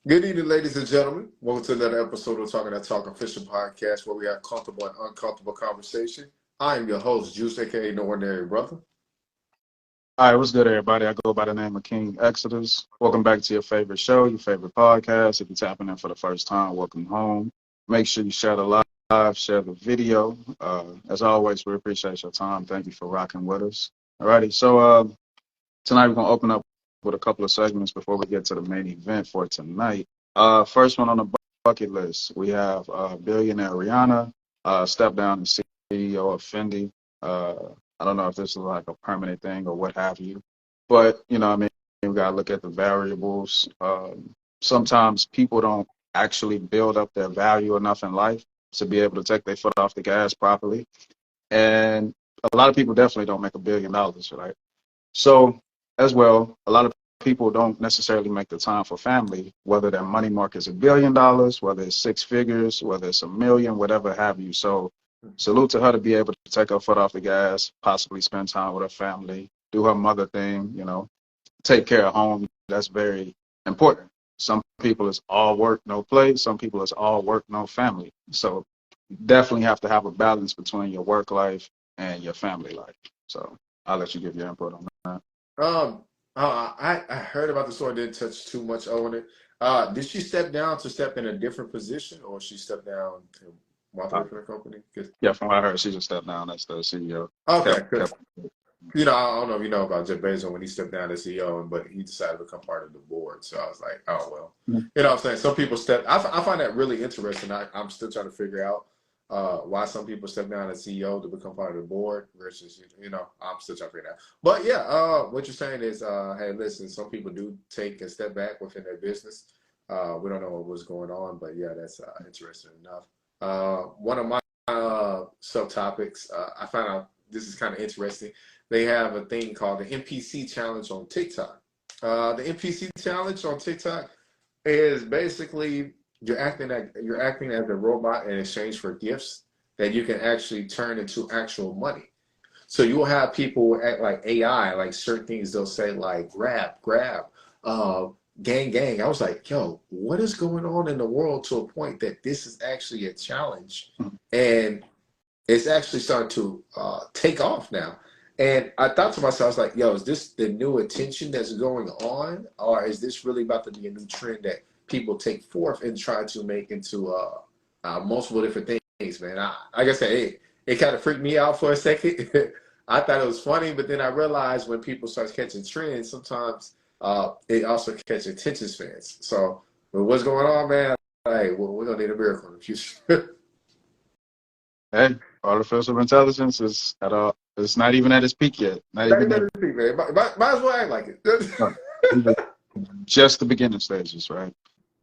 Good evening, ladies and gentlemen. Welcome to another episode of Talking That Talk Official Podcast, where we have comfortable and uncomfortable conversation. I am your host, Juice, aka No Ordinary Brother. All right, what's good, everybody? I go by the name of King Exodus. Welcome back to your favorite show, your favorite podcast. If you're tapping in for the first time, welcome home. Make sure you share the live, share the video. As always, we appreciate your time. Thank you for rocking with us. All righty, so tonight we're going to open up with a couple of segments before we get to the main event for tonight. First one on the bucket list, we have billionaire Rihanna, step down as CEO of Fendi. I don't know if this is like a permanent thing or what have you, but I mean, we gotta look at the variables. Sometimes people don't actually build up their value enough in life to be able to take their foot off the gas properly, and a lot of people definitely don't make $1 billion, right? So, as well, a lot of people don't necessarily make the time for family, whether their money mark is $1 billion, whether it's six figures, whether it's a million, whatever have you. So, salute to her to be able to take her foot off the gas, possibly spend time with her family, do her mother thing, take care of home. That's very important. Some people it's all work, no play. Some people it's all work, no family. So, definitely have to have a balance between your work life and your family life. So, I'll let you give your input on that. Um, I heard about the story, didn't touch too much on it. Did she step down to step in a different position, or she stepped down to walk away Uh, from the company? 'Cause- yeah, from what I heard, she just stepped down as the CEO. Okay, Kept, good. kept. I don't know if you know about Jeff Bezos when he stepped down as CEO, but he decided to become part of the board. So I was like, oh, well. You know what I'm saying? Some people I find that really interesting. I'm still trying to figure out why some people step down as CEO to become part of the board versus, I'm still trying to figure it out. But yeah, what you're saying is, hey, listen, some people do take a step back within their business. We don't know what was going on, but yeah, that's interesting enough. One of my subtopics, I found out this is kind of interesting. They have a thing called the NPC challenge on TikTok. The NPC challenge on TikTok is basically you're acting as a robot in exchange for gifts that you can actually turn into actual money. So you will have people act like AI, like certain things they'll say like grab, uh, gang. I was like, yo, what is going on in the world to a point that this is actually a challenge, and it's actually starting to take off now. And I thought to myself, I was like, yo, is this the new attention that's going on? Or is this really about to be a new trend that people take forth and try to make into multiple different things, man? Like I said, it kind of freaked me out for a second. I thought it was funny, but then I realized when people start catching trends, sometimes it also catches attention spans. So, what's going on, man? Hey, we're going to need a miracle in the future. Hey, artificial intelligence is it's not even at its peak yet. Not Not even even at anything, man. Might as well act like no, it. these are just the beginning stages, right?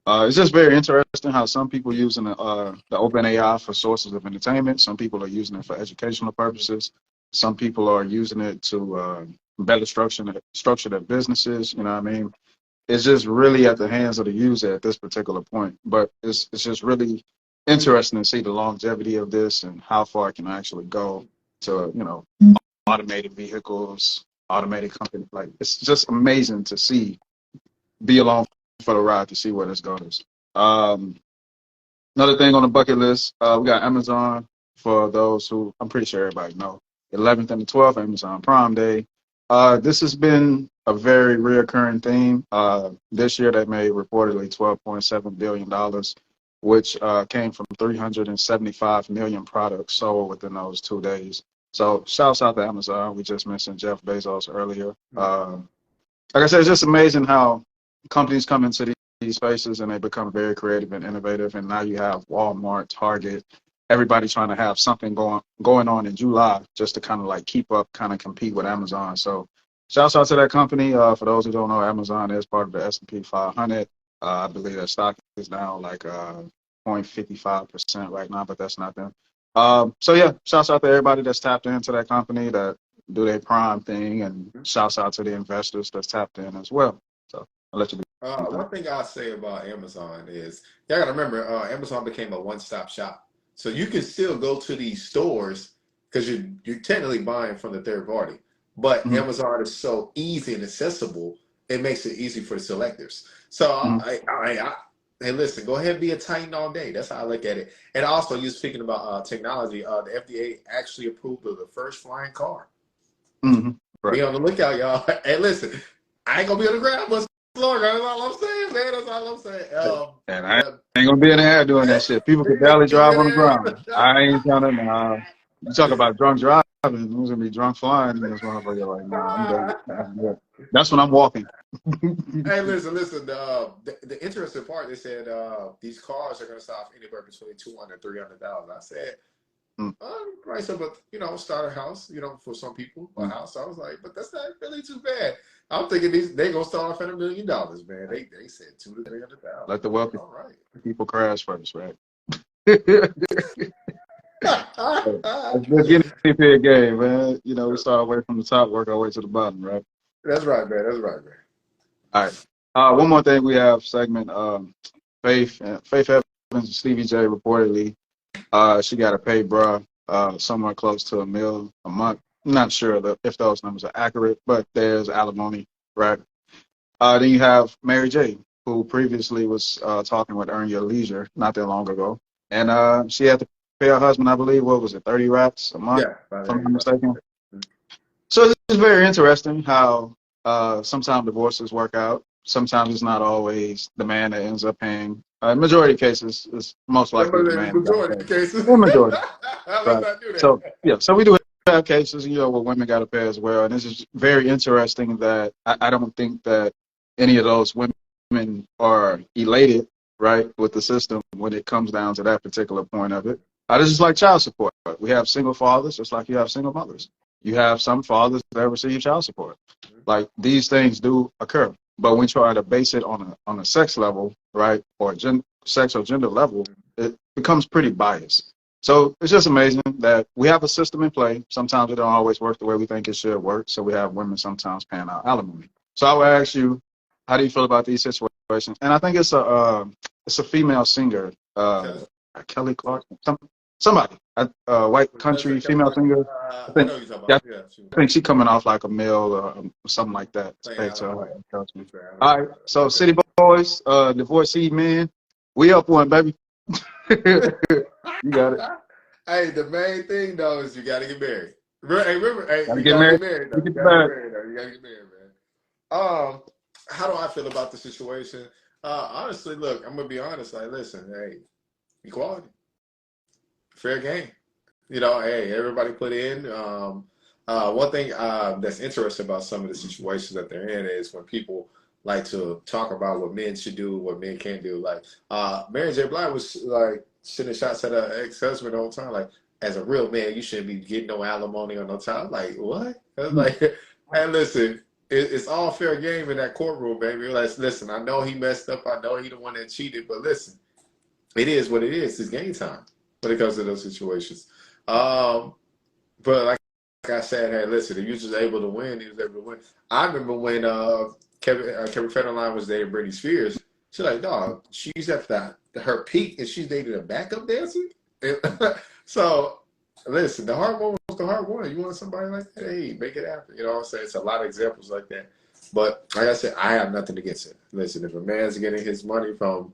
It's just very interesting how some people using the open AI for sources of entertainment. Some people are using it for educational purposes. Some people are using it to better structure their businesses. You know what I mean? It's just really at the hands of the user at this particular point. But it's just really interesting to see the longevity of this and how far it can actually go to, automated vehicles, automated companies. Like it's just amazing to see, be along for the ride to see where this goes. Um, Another thing on the bucket list, we got Amazon for those who I'm pretty sure everybody know. 11th and the 12th, Amazon Prime Day. This has been a very reoccurring theme. This year they made reportedly $12.7 billion, which came from 375 million products sold within those 2 days. So shouts out to Amazon. We just mentioned Jeff Bezos earlier. Like I said, it's just amazing how companies come into these spaces and they become very creative and innovative. And now you have Walmart, Target, everybody trying to have something going on in July just to kind of like keep up, kind of compete with Amazon. So shouts out to that company. For those who don't know, Amazon is part of the S&P 500. I believe their stock is now like 0.55% right now, but that's nothing. So yeah, shouts out to everybody that's tapped into that company that do their prime thing, and shouts out to the investors that's tapped in as well. So I'll let you do that. One thing I'll say about Amazon is, y'all gotta remember, Amazon became a one-stop shop. So you can still go to these stores because you're technically buying from the third party. But Mhm, Amazon is so easy and accessible, it makes it easy for the selectors. So mhm, hey, listen, go ahead and be a Titan all day. That's how I look at it. And also, you're speaking about technology. The FDA actually approved of the first flying car. Mm-hmm. Right. Be on the lookout, y'all. Hey, listen, I ain't gonna be on the ground much longer. That's all I'm saying, man. That's all I'm saying. And I ain't gonna be in the air doing that shit. People could barely drive on the ground. I ain't trying to. Nah. You talk about drunk driving. Who's gonna be drunk flying in this motherfucker? Like, nah, I'm done. That's when I'm walking. Hey, listen. The interesting part, they said these cars are going to stop anywhere between 200 and 300,000. I said, price of a starter house, for some people, a house. I was like, but that's not really too bad. I'm thinking they gonna start off at $1 million, man. They said 200 to 300,000. Let the wealthy people crash first, right? It's the guinea pig game, man. We start away from the top, work our way to the bottom, right? That's right, man. That's right, man. All right. One more thing we have segment. Faith Evans and Stevie J reportedly, she got to pay bruh somewhere close to $1 million a month. I'm not sure if those numbers are accurate, but there's alimony, right? Then you have Mary J, who previously was talking with Earn Your Leisure not that long ago, and she had to pay her husband, I believe, what was it, 30 racks a month, if I'm not mistaken. So it's very interesting how sometimes divorces work out. Sometimes it's not always the man that ends up paying. Majority of cases, it's most likely the man. Majority of cases. Majority. Let's right. not do that. So we do have cases, where women got to pay as well. And this is very interesting that I don't think that any of those women are elated, right, with the system when it comes down to that particular point of it. This is like child support. We have single fathers just like you have single mothers. You have some fathers that receive child support. Like, these things do occur. But when you try to base it on a sex level, right, or sex or gender level, it becomes pretty biased. So it's just amazing that we have a system in play. Sometimes it don't always work the way we think it should work. So we have women sometimes paying out alimony. So I would ask you, how do you feel about these situations? And I think it's a female singer, Kelly Clark, somebody, white country female singer. I think she's coming off like a male or something like that. All right, so City Boys, divorcee man, we up one, baby. You got it. Hey, the main thing though is you gotta get married. Remember, you gotta get married. You gotta get married, man. How do I feel about the situation? Honestly, look, I'm gonna be honest. Like, listen, hey, equality, fair game. Hey, everybody put in. One thing that's interesting about some of the situations that they're in is when people like to talk about what men should do, what men can't do. Like, Mary J. Blige was like sending shots at her ex-husband all the time. Like, as a real man, you shouldn't be getting no alimony or no time. Like, what? I was like, hey, listen, it's all fair game in that courtroom, baby. Like, listen, I know he messed up. I know he the one that cheated, but listen, it is what it is. It's game time when it comes to those situations. But like I said, hey, listen, if you was able to win, he was able to win. I remember when Kevin Federline was dating Britney Spears. She's like, dog, she's at her peak and she's dating a backup dancer. So, listen, the hard one was the hard one. You want somebody like that? Hey, make it happen. You know what I'm saying? It's a lot of examples like that. But like I said, I have nothing against it. Listen, if a man's getting his money from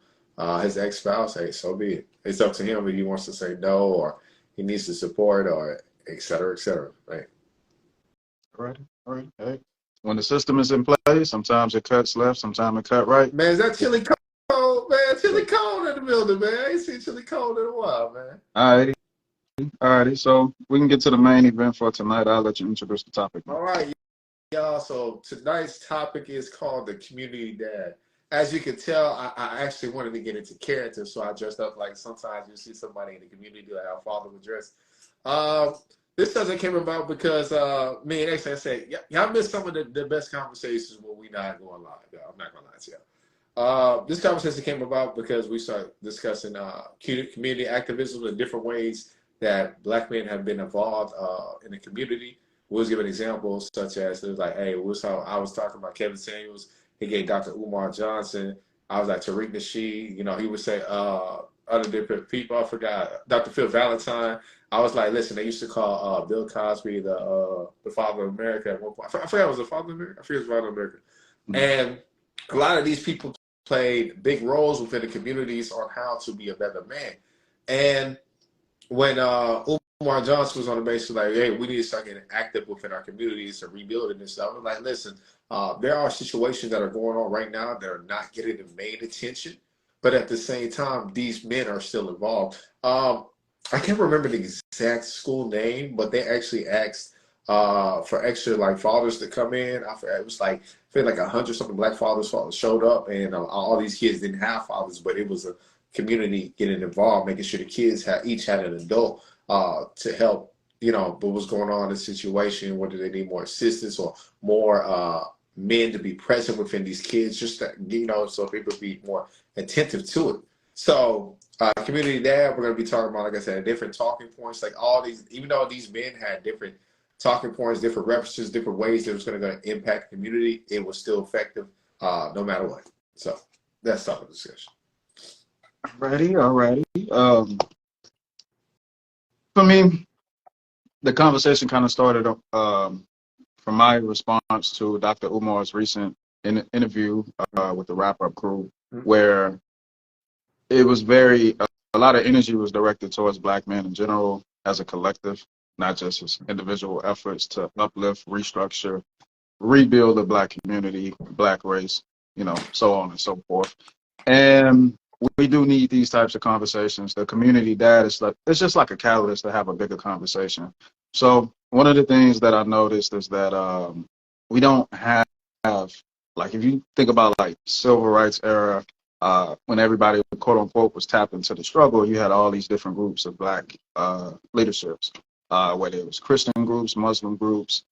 his ex-spouse, hey, so be it. It's up to him if he wants to say no or he needs to support or et cetera, right? All right. Hey. When the system is in place, sometimes it cuts left, sometimes it cut right. Man, is that Chili Cold, man? Chili Cold in the building, man. I ain't seen Chili Cold in a while, man. All righty. So we can get to the main event for tonight. I'll let you introduce the topic. All right, y'all. So tonight's topic is called the community dad. As you can tell, I actually wanted to get into character, so I dressed up like sometimes you see somebody in the community like our father would dress. This doesn't came about because me and X, I said, y'all missed some of the best conversations when we not going live. I'm not going to lie to y'all. This conversation came about because we started discussing community activism in different ways that Black men have been involved in the community. We was giving examples such as, it was like, hey, I was talking about Kevin Samuels. He gave Dr. Umar Johnson. I was like, Tariq Nasheed. He would say other different people. I forgot. Dr. Phil Valentine. I was like, listen, they used to call Bill Cosby the father of America at one point. I forgot it was the father of America. I forget it was the father of America. And a lot of these people played big roles within the communities on how to be a better man. And when Umar Johnson was on the base, like, hey, we need to start getting active within our communities and rebuilding this stuff. I'm like, listen, there are situations that are going on right now that are not getting the main attention, but at the same time, these men are still involved. I can't remember the exact school name, but they actually asked for extra like fathers to come in. I forgot, it was like I feel like 100 something black fathers showed up, and all these kids didn't have fathers, but it was a community getting involved, making sure the kids each had an adult to help, what was going on in the situation, whether they need more assistance or more men to be present within these kids, just that, so people be more attentive to it. So community dad, we're going to be talking about, like I said, different talking points, like all these, even though these men had different talking points, different references, different ways that it was going to impact the community, it was still effective no matter what. So that's topic of discussion. Alrighty. For me, the conversation kind of started from my response to Dr. Umar's recent interview with the Wrap Up crew, where it was a lot of energy was directed towards black men in general as a collective, not just as individual efforts to uplift, restructure, rebuild the black community, black race, so on and so forth. And we do need these types of conversations. The community dad it's just like a catalyst to have a bigger conversation. So one of the things that I noticed is that we don't have, like, if you think about like civil rights era, when everybody, quote unquote, was tapped into the struggle, you had all these different groups of black leaderships, whether it was Christian groups, Muslim groups,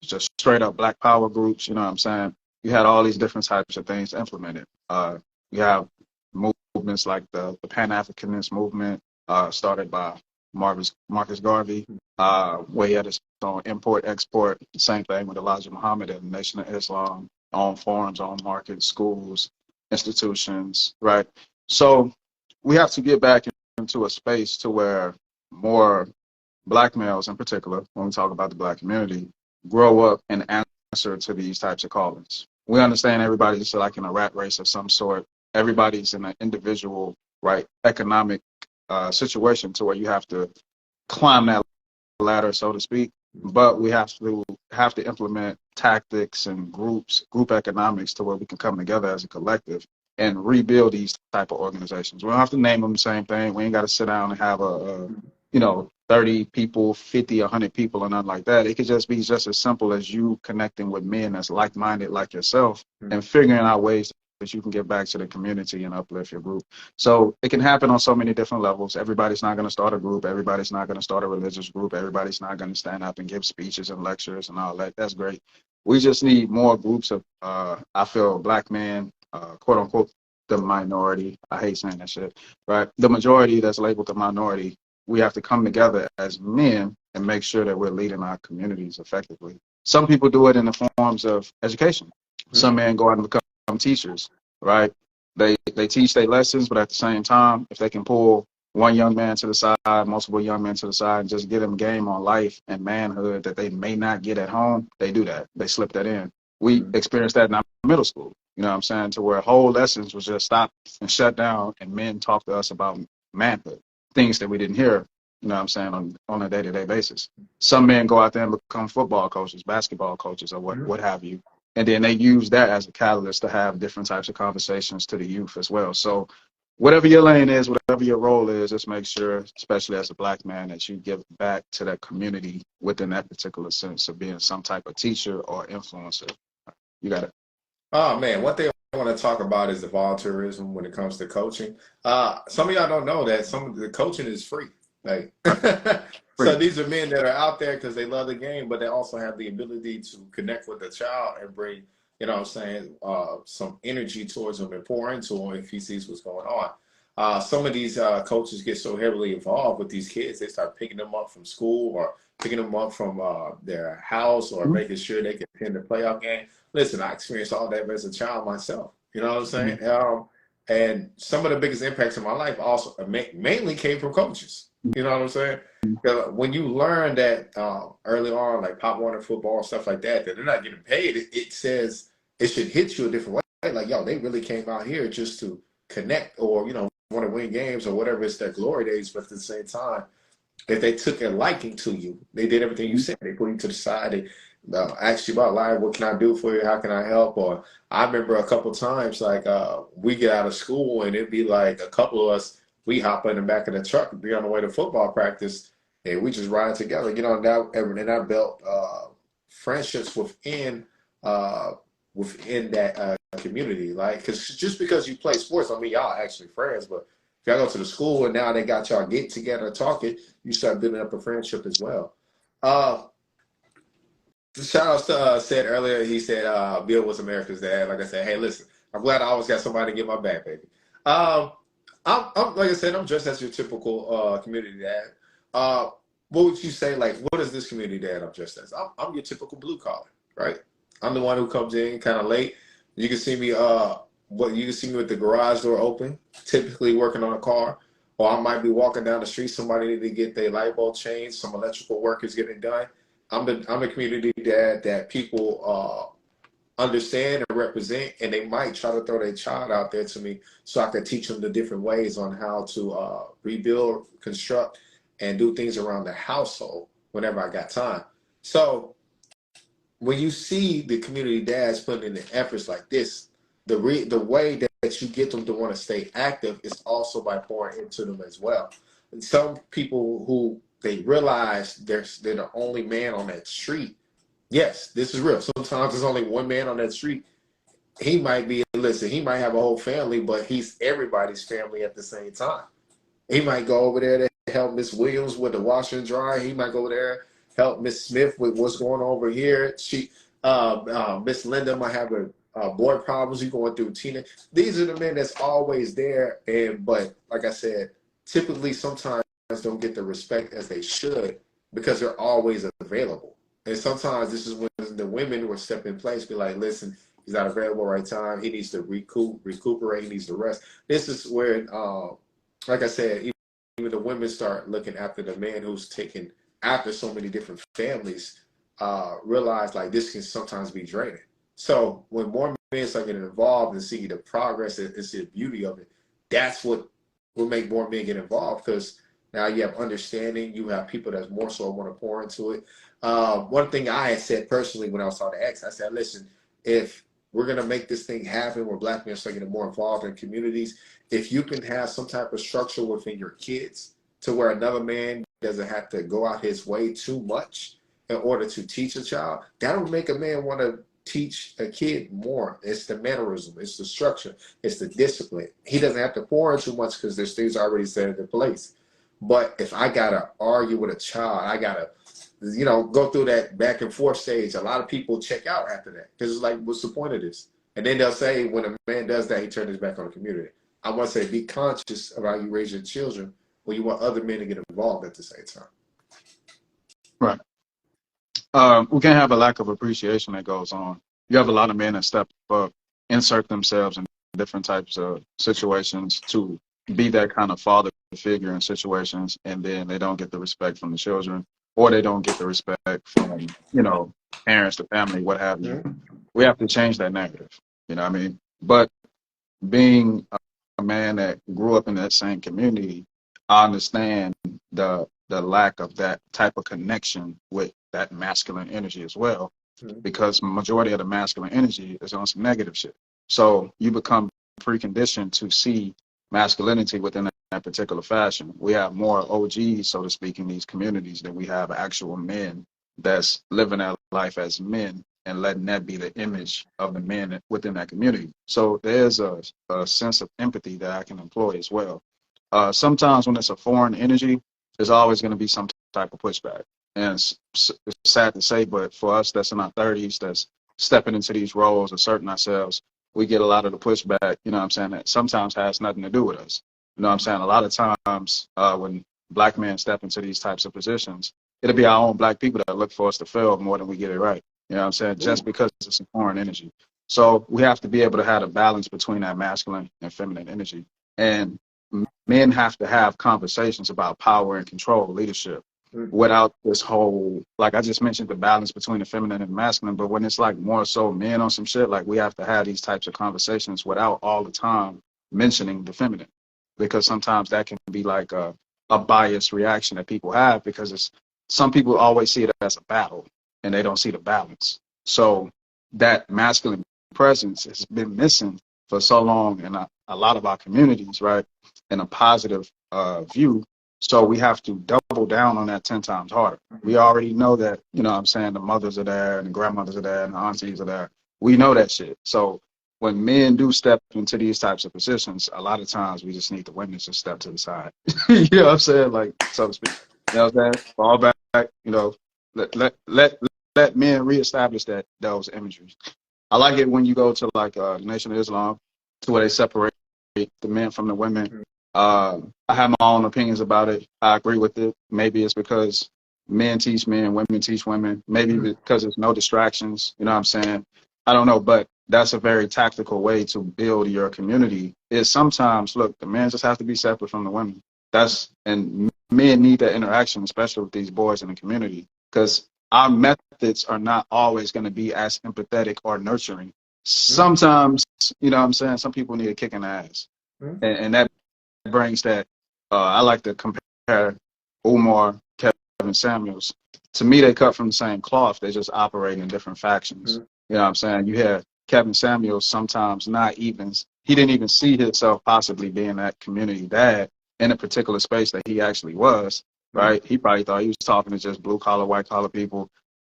just straight up black power groups, you know what I'm saying? You had all these different types of things implemented. You have movements like the Pan-Africanist movement, started by Marcus Garvey, where he had his own import-export, same thing with Elijah Muhammad and the Nation of Islam, on farms, on markets, schools, institutions, right? So we have to get back into a space to where more black males in particular, when we talk about the black community, grow up and answer to these types of callings. We understand everybody's like in a rat race of some sort. Everybody's in an individual, right, economic situation to where you have to climb that ladder, so to speak. But we have to implement tactics and group economics to where we can come together as a collective and rebuild these type of organizations. We don't have to name them the same thing. We ain't got to sit down and have 30 people, 50, 100 people, and nothing like that. It could just be just as simple as you connecting with men that's like-minded like yourself and figuring out ways that you can get back to the community and uplift your group. So it can happen on so many different levels. Everybody's not going to start a group. Everybody's not going to start a religious group. Everybody's not going to stand up and give speeches and lectures and all that. That's great. We just need more groups of, I feel, black men, quote unquote, the minority. I hate saying that shit, right? The majority that's labeled the minority. We have to come together as men and make sure that we're leading our communities effectively. Some people do it in the forms of education. Some men go out and become teachers, right? They teach their lessons, but at the same time, if they can pull one young man to the side, multiple young men to the side, and just get them game on life and manhood that they may not get at home, they do that. They slip that in. We experienced that in our middle school, you know what I'm saying, to where whole lessons was just stopped and shut down, and men talk to us about manhood, things that we didn't hear, you know what I'm saying, on a day-to-day basis. Some men go out there and become football coaches, basketball coaches, or what have you. And then they use that as a catalyst to have different types of conversations to the youth as well. So whatever your lane is, whatever your role is, just make sure, especially as a black man, that you give back to that community within that particular sense of being some type of teacher or influencer. You got it. Oh, man, one thing I want to talk about is the volunteerism when it comes to coaching. Some of y'all don't know that some of the coaching is free. Like, so these are men that are out there because they love the game, but they also have the ability to connect with the child and bring, some energy towards him and pour into him if he sees what's going on. Some of these coaches get so heavily involved with these kids, they start picking them up from school or picking them up from their house or making sure they can attend the playoff game. Listen, I experienced all that as a child myself. You know what I'm saying? And some of the biggest impacts in my life also mainly came from coaches. You know what I'm saying? When you learn that early on, like Pop Warner football, stuff like that, that they're not getting paid, it says it should hit you a different way. Like, yo, they really came out here just to connect or, want to win games or whatever. It's their glory days. But at the same time, if they took a liking to you, they did everything you said. They put you to the side. They asked you about life. What can I do for you? How can I help? Or I remember a couple times, like we get out of school and it'd be like a couple of us, we hop in the back of the truck and be on the way to football practice, and we just ride together. And I built friendships uh, within that community. Like, because just because you play sports, I mean, y'all actually friends, but if y'all go to the school and now they got y'all get together talking, you start building up a friendship as well. Uh, Shout out to said earlier, he said Bill was America's dad. Like I said, hey, listen, I'm glad I always got somebody to get my back, baby. Um, I'm like I said, I'm just as your typical community dad. What would you say? Like, what is this community dad I'm just as? I'm your typical blue collar, right? I'm the one who comes in kind of late. You can see me. You can see me with the garage door open, typically working on a car, or I might be walking down the street. Somebody need to get their light bulb changed. Some electrical work is getting done. I'm the community dad that people understand and represent, and they might try to throw their child out there to me so I can teach them the different ways on how to rebuild, construct, and do things around the household whenever I got time. So when you see the community dads putting in the efforts like this, the way that you get them to want to stay active is also by pouring into them as well. And some people who they realize they're the only man on that street. Yes, this is real. Sometimes there's only one man on that street. He might be, listen, he might have a whole family, but he's everybody's family at the same time. He might go over there to help Miss Williams with the washer and dryer. He might go over there help Miss Smith with what's going on over here. Miss Linda might have a boy problems. You going through Tina. These are the men that's always there. But like I said, typically sometimes don't get the respect as they should because they're always available. And sometimes this is when the women will step in place, be like, listen, he's not available right time. He needs to recuperate. He needs to rest. This is where, like I said, even the women start looking after the man who's taken after so many different families, realize like this can sometimes be draining. So when more men start getting involved and see the progress and see the beauty of it, that's what will make more men get involved because now you have understanding, you have people that more so want to pour into it. One thing I had said personally when I was talking to X, I said, listen, if we're going to make this thing happen where black men start getting more involved in communities, if you can have some type of structure within your kids to where another man doesn't have to go out his way too much in order to teach a child, that'll make a man want to teach a kid more. It's the mannerism, it's the structure, it's the discipline. He doesn't have to pour in too much because there's things already set into place. But if I gotta argue with a child, I gotta, go through that back and forth stage. A lot of people check out after that because it's like, what's the point of this? And then they'll say when a man does that, he turns his back on the community. I want to say, be conscious of how you raise your children when you want other men to get involved at the same time. Right. We can't have a lack of appreciation that goes on. You have a lot of men that step up, insert themselves in different types of situations to be that kind of father figure in situations, and then they don't get the respect from the children, or they don't get the respect from, parents, the family, what have you. We have to change that narrative. You know what I mean? But being a man that grew up in that same community, I understand the lack of that type of connection with that masculine energy as well, because majority of the masculine energy is on some negative shit. So you become preconditioned to see masculinity within that particular fashion. We have more OGs, so to speak, in these communities than we have actual men that's living their life as men and letting that be the image of the men within that community. So there's a sense of empathy that I can employ as well. Sometimes when it's a foreign energy, there's always going to be some type of pushback. And it's sad to say, but for us that's in our 30s, that's stepping into these roles, asserting ourselves, we get a lot of the pushback, that sometimes has nothing to do with us. A lot of times when black men step into these types of positions, it'll be our own black people that look for us to fail more than we get it right. Just because it's a foreign energy. So we have to be able to have a balance between that masculine and feminine energy. And men have to have conversations about power and control, leadership. without this whole, like I just mentioned, the balance between the feminine and masculine. But when it's like more so men on some shit, like we have to have these types of conversations without all the time mentioning the feminine, because sometimes that can be like a biased reaction that people have, because it's, some people always see it as a battle and they don't see the balance. So that masculine presence has been missing for so long in a lot of our communities, right? In a positive view. So we have to double down on that 10 times harder. We already know that, you know what I'm saying, the mothers are there and the grandmothers are there and the aunties are there. We know that shit. So when men do step into these types of positions, a lot of times we just need the women to step to the side. You know what I'm saying? Like, so to speak. You know what I'm saying? Fall back, you know, let men reestablish those imageries. I like it when you go to like the Nation of Islam, to where they separate the men from the women. I have my own opinions about it. I agree with it. Maybe it's because men teach men, women teach women. Maybe because there's no distractions. You know what I'm saying? I don't know, but that's a very tactical way to build your community. Is sometimes, look, the men just have to be separate from the women. And men need that interaction, especially with these boys in the community, because our methods are not always going to be as empathetic or nurturing. Sometimes, you know what I'm saying, some people need a kick in the ass. And that brings that, I like to compare Umar, Kevin Samuels. To me, they cut from the same cloth. They just operate in different factions. You know what I'm saying? You hear Kevin Samuels sometimes he didn't even see himself possibly being that community dad in a particular space that he actually was, right? He probably thought he was talking to just blue collar, white collar people.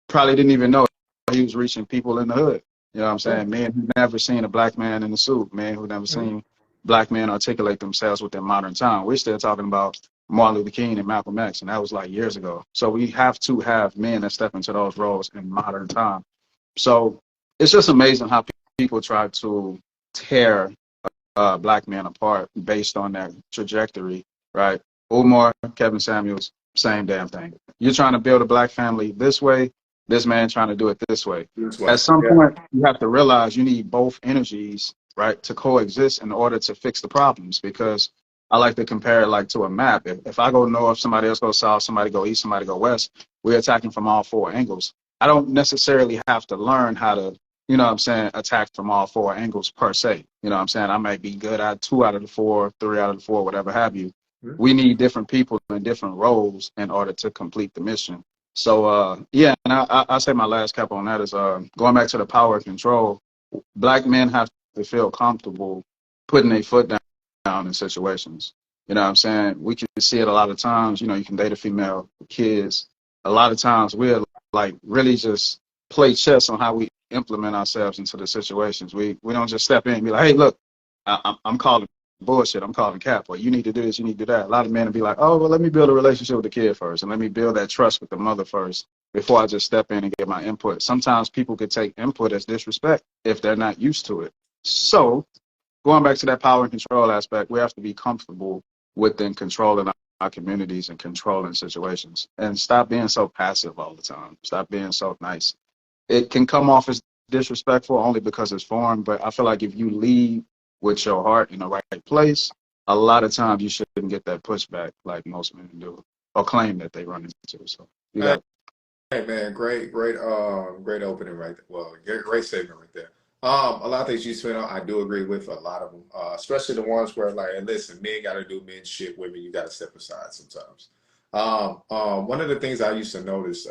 Probably didn't even know he was reaching people in the hood. You know what I'm saying? Men who never seen a black man in a suit, men who never seen black men articulate themselves within modern time. We're still talking about Martin Luther King and Malcolm X, and that was like years ago. So we have to have men that step into those roles in modern time. So it's just amazing how people try to tear black men apart based on that trajectory, right? Umar, Kevin Samuels, same damn thing. You're trying to build a black family this way, this man trying to do it this way. At some point, you have to realize you need both energies, right, to coexist in order to fix the problems. Because I like to compare it like to a map. If I go north, somebody else goes south, somebody go east, somebody go west, we're attacking from all four angles. I don't necessarily have to learn how to, you know what I'm saying, attack from all four angles per se. You know what I'm saying? I might be good at 2 out of the 4, 3 out of the 4, whatever have you. We need different people in different roles in order to complete the mission. So, yeah, and I say my last cap on that is going back to the power and control. Black men have to feel comfortable putting their foot down in situations. You know what I'm saying? We can see it a lot of times. You know, you can date a female, kids. A lot of times we're like really just play chess on how we implement ourselves into the situations. We don't just step in and be like, hey, look, I'm calling bullshit. I'm calling cap. Or you need to do this, you need to do that. A lot of men will be like, oh, well, let me build a relationship with the kid first, and let me build that trust with the mother first before I just step in and get my input. Sometimes people could take input as disrespect if they're not used to it. So going back to that power and control aspect, we have to be comfortable within controlling our communities and controlling situations, and stop being so passive all the time. Stop being so nice. It can come off as disrespectful only because it's foreign, but I feel like if you lead with your heart in the right place, a lot of times you shouldn't get that pushback like most men do or claim that they run into. So you got. Hey man, great opening right there. Well, great statement right there. A lot of things you said, I do agree with a lot of them, especially the ones where like, and listen, men got to do men shit. Women, you got to step aside sometimes. One of the things I used to notice,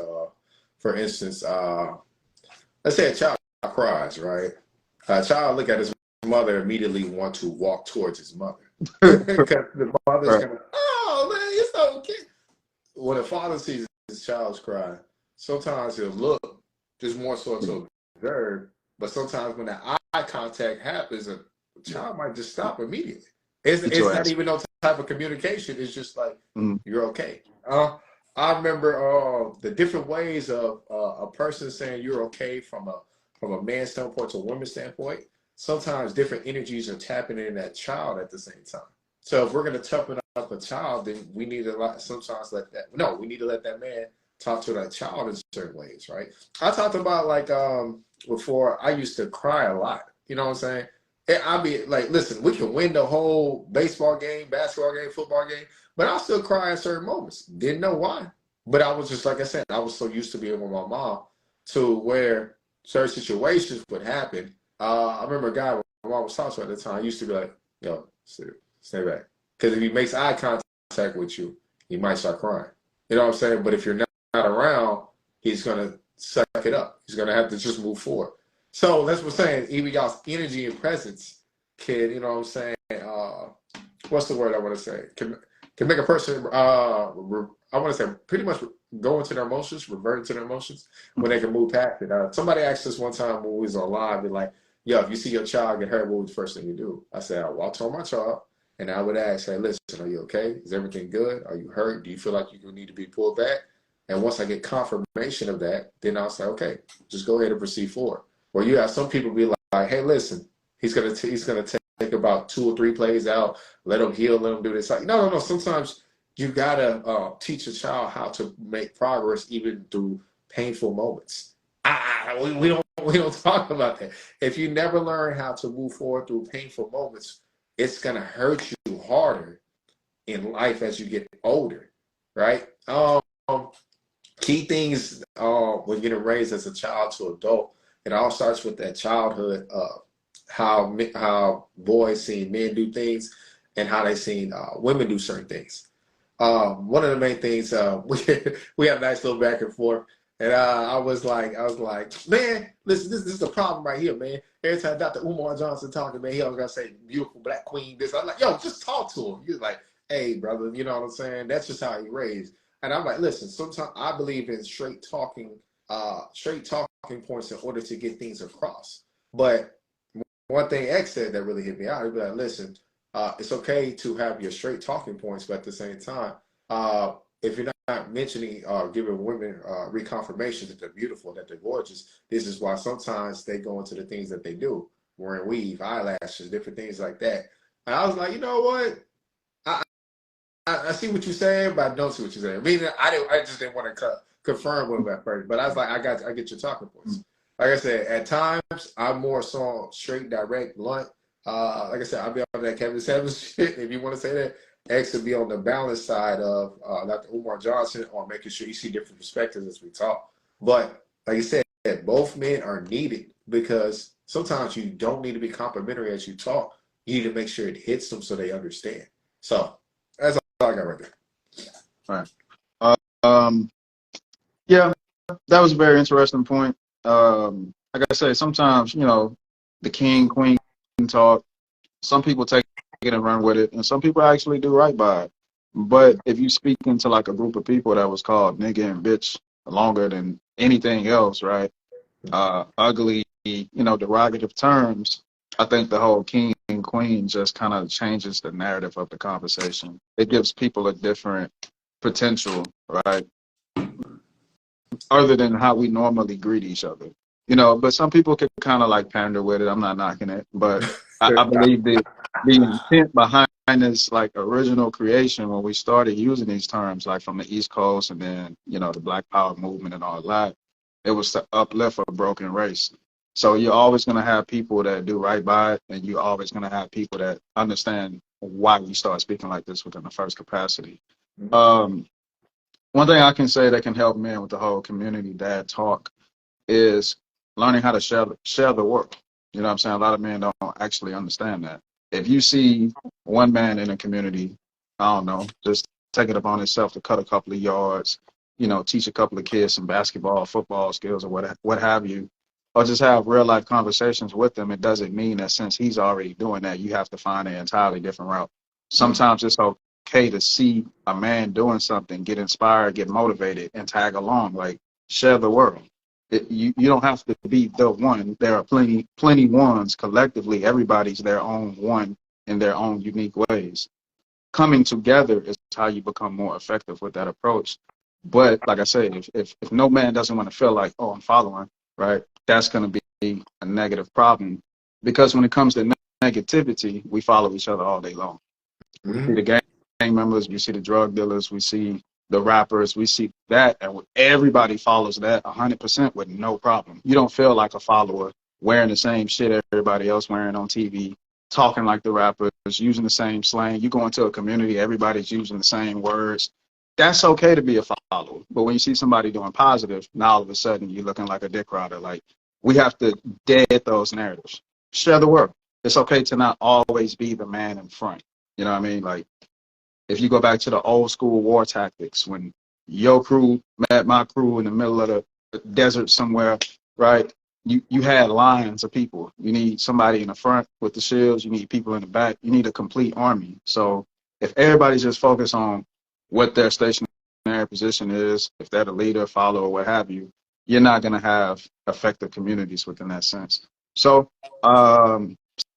for instance, let's say a child cries, right? A child look at his mother, immediately want to walk towards his mother because the mother's gonna, oh man, it's okay. When a father sees his child's cry, sometimes he'll look just more so to observe, but sometimes when that eye contact happens, a child might just stop immediately. It's not even no type of communication. It's just like, you're okay. I remember the different ways of a person saying you're okay from a man's standpoint to a woman's standpoint. Sometimes different energies are tapping in that child at the same time. So if we're going to toughen up a child, then we need to sometimes we need to let that man talk to that child in certain ways, right? I talked about like before, I used to cry a lot. You know what I'm saying? And I'd be like, listen, we can win the whole baseball game, basketball game, football game, but I'll still cry in certain moments. Didn't know why. But I was just like I said, I was so used to being with my mom to where certain situations would happen. I remember a guy when my mom was talking to at the time used to be like, "Yo, stay back," because if he makes eye contact with you, he might start crying. You know what I'm saying? But if you're not around, he's gonna suck it up. He's gonna have to just move forward. So that's what I'm saying. Even y'all's energy and presence can, you know what I'm saying? What's the word I want to say? Can make a person, I want to say, pretty much go into their emotions, revert into their emotions when they can move past it. Somebody asked us one time when we was on live, be like, "Yo, if you see your child get hurt, what was the first thing you do?" I said, "I walk toward my child, and I would ask, hey, listen, are you okay? Is everything good? Are you hurt? Do you feel like you need to be pulled back?" And once I get confirmation of that, then I'll say, "Okay, just go ahead and proceed forward." Or you have some people be like, "Hey, listen, he's gonna take about 2 or 3 plays out. Let him heal. Let him do this." Like, no. Sometimes you gotta teach a child how to make progress even through painful moments. We don't talk about that. If you never learn how to move forward through painful moments, it's gonna hurt you harder in life as you get older, right? Key things when getting raised as a child to adult, it all starts with that childhood of how boys seen men do things and how they seen women do certain things. One of the main things we had a nice little back and forth, and I was like, man, listen, this is the problem right here, man. Every time Dr. Umar Johnson talking, man, he always gotta say, "Beautiful black queen." This, I'm like, yo, just talk to him. He's like, "Hey, brother, you know what I'm saying? That's just how he raised." And I'm like, listen, sometimes I believe in straight talking points in order to get things across. But one thing X said that really hit me out, he'd be like, listen, it's okay to have your straight talking points, but at the same time, if you're not mentioning giving women reconfirmation that they're beautiful, that they're gorgeous, this is why sometimes they go into the things that they do, wearing weave, eyelashes, different things like that. And I was like, you know what? I, I see what you're saying, but I don't see what you're saying. Meaning, I just didn't want to confirm with him at first, but I was like, I get your talking points. Like I said, at times I'm more so straight, direct, blunt. Like I said, I'll be on that Kevin Samuels shit. If you want to say that, X would be on the balance side of Dr. Umar Johnson on making sure you see different perspectives as we talk. But like I said, both men are needed because sometimes you don't need to be complimentary as you talk. You need to make sure it hits them so they understand. So that's all I got right there. All right. Um, yeah, that was a very interesting point. Like I say, sometimes, the king, queen talk, some people take it and run with it, and some people actually do right by it. But if you speak into like a group of people that was called nigga and bitch longer than anything else, right? Ugly, derogative terms, I think the whole king and queen just kind of changes the narrative of the conversation. It gives people a different potential, right? Other than how we normally greet each other. But some people can kind of like pander with it. I'm not knocking it, but I believe the intent behind this like original creation when we started using these terms, like from the East Coast and then, the Black Power movement and all that, it was to uplift a broken race. So you're always going to have people that do right by it, and you're always going to have people that understand why we start speaking like this within the first capacity. Um, One thing I can say that can help men with the whole community dad talk is learning how to share the work. You know what I'm saying? A lot of men don't actually understand that. If you see one man in a community, I don't know, just take it upon himself to cut a couple of yards, teach a couple of kids some basketball, football skills or what have you, or just have real life conversations with them, it doesn't mean that since he's already doing that, you have to find an entirely different route. Sometimes it's okay to see a man doing something, get inspired, get motivated, and tag along, like share the world. You don't have to be the one. There are plenty ones collectively. Everybody's their own one in their own unique ways. Coming together is how you become more effective with that approach. But like I said, if no man doesn't want to feel like, oh, I'm following, right, that's going to be a negative problem. Because when it comes to negativity, we follow each other all day long. We see the gang members, we see the drug dealers, we see the rappers, we see that, and everybody follows that 100% with no problem. You don't feel like a follower wearing the same shit everybody else wearing on TV, talking like the rappers, using the same slang. You go into a community, everybody's using the same words. that's okay to be a follower. But when you see somebody doing positive, now all of a sudden you're looking like a dick rider. Like, we have to dead those narratives. Share the work. It's okay to not always be the man in front. You know what I mean? Like, if you go back to the old school war tactics, when your crew met my crew in the middle of the desert somewhere, right? You had lines of people. You need somebody in the front with the shields. You need people in the back. You need a complete army. So if everybody's just focused on what their stationary position is, if they're the leader, follower, what have you, you're not going to have effective communities within that sense. So um,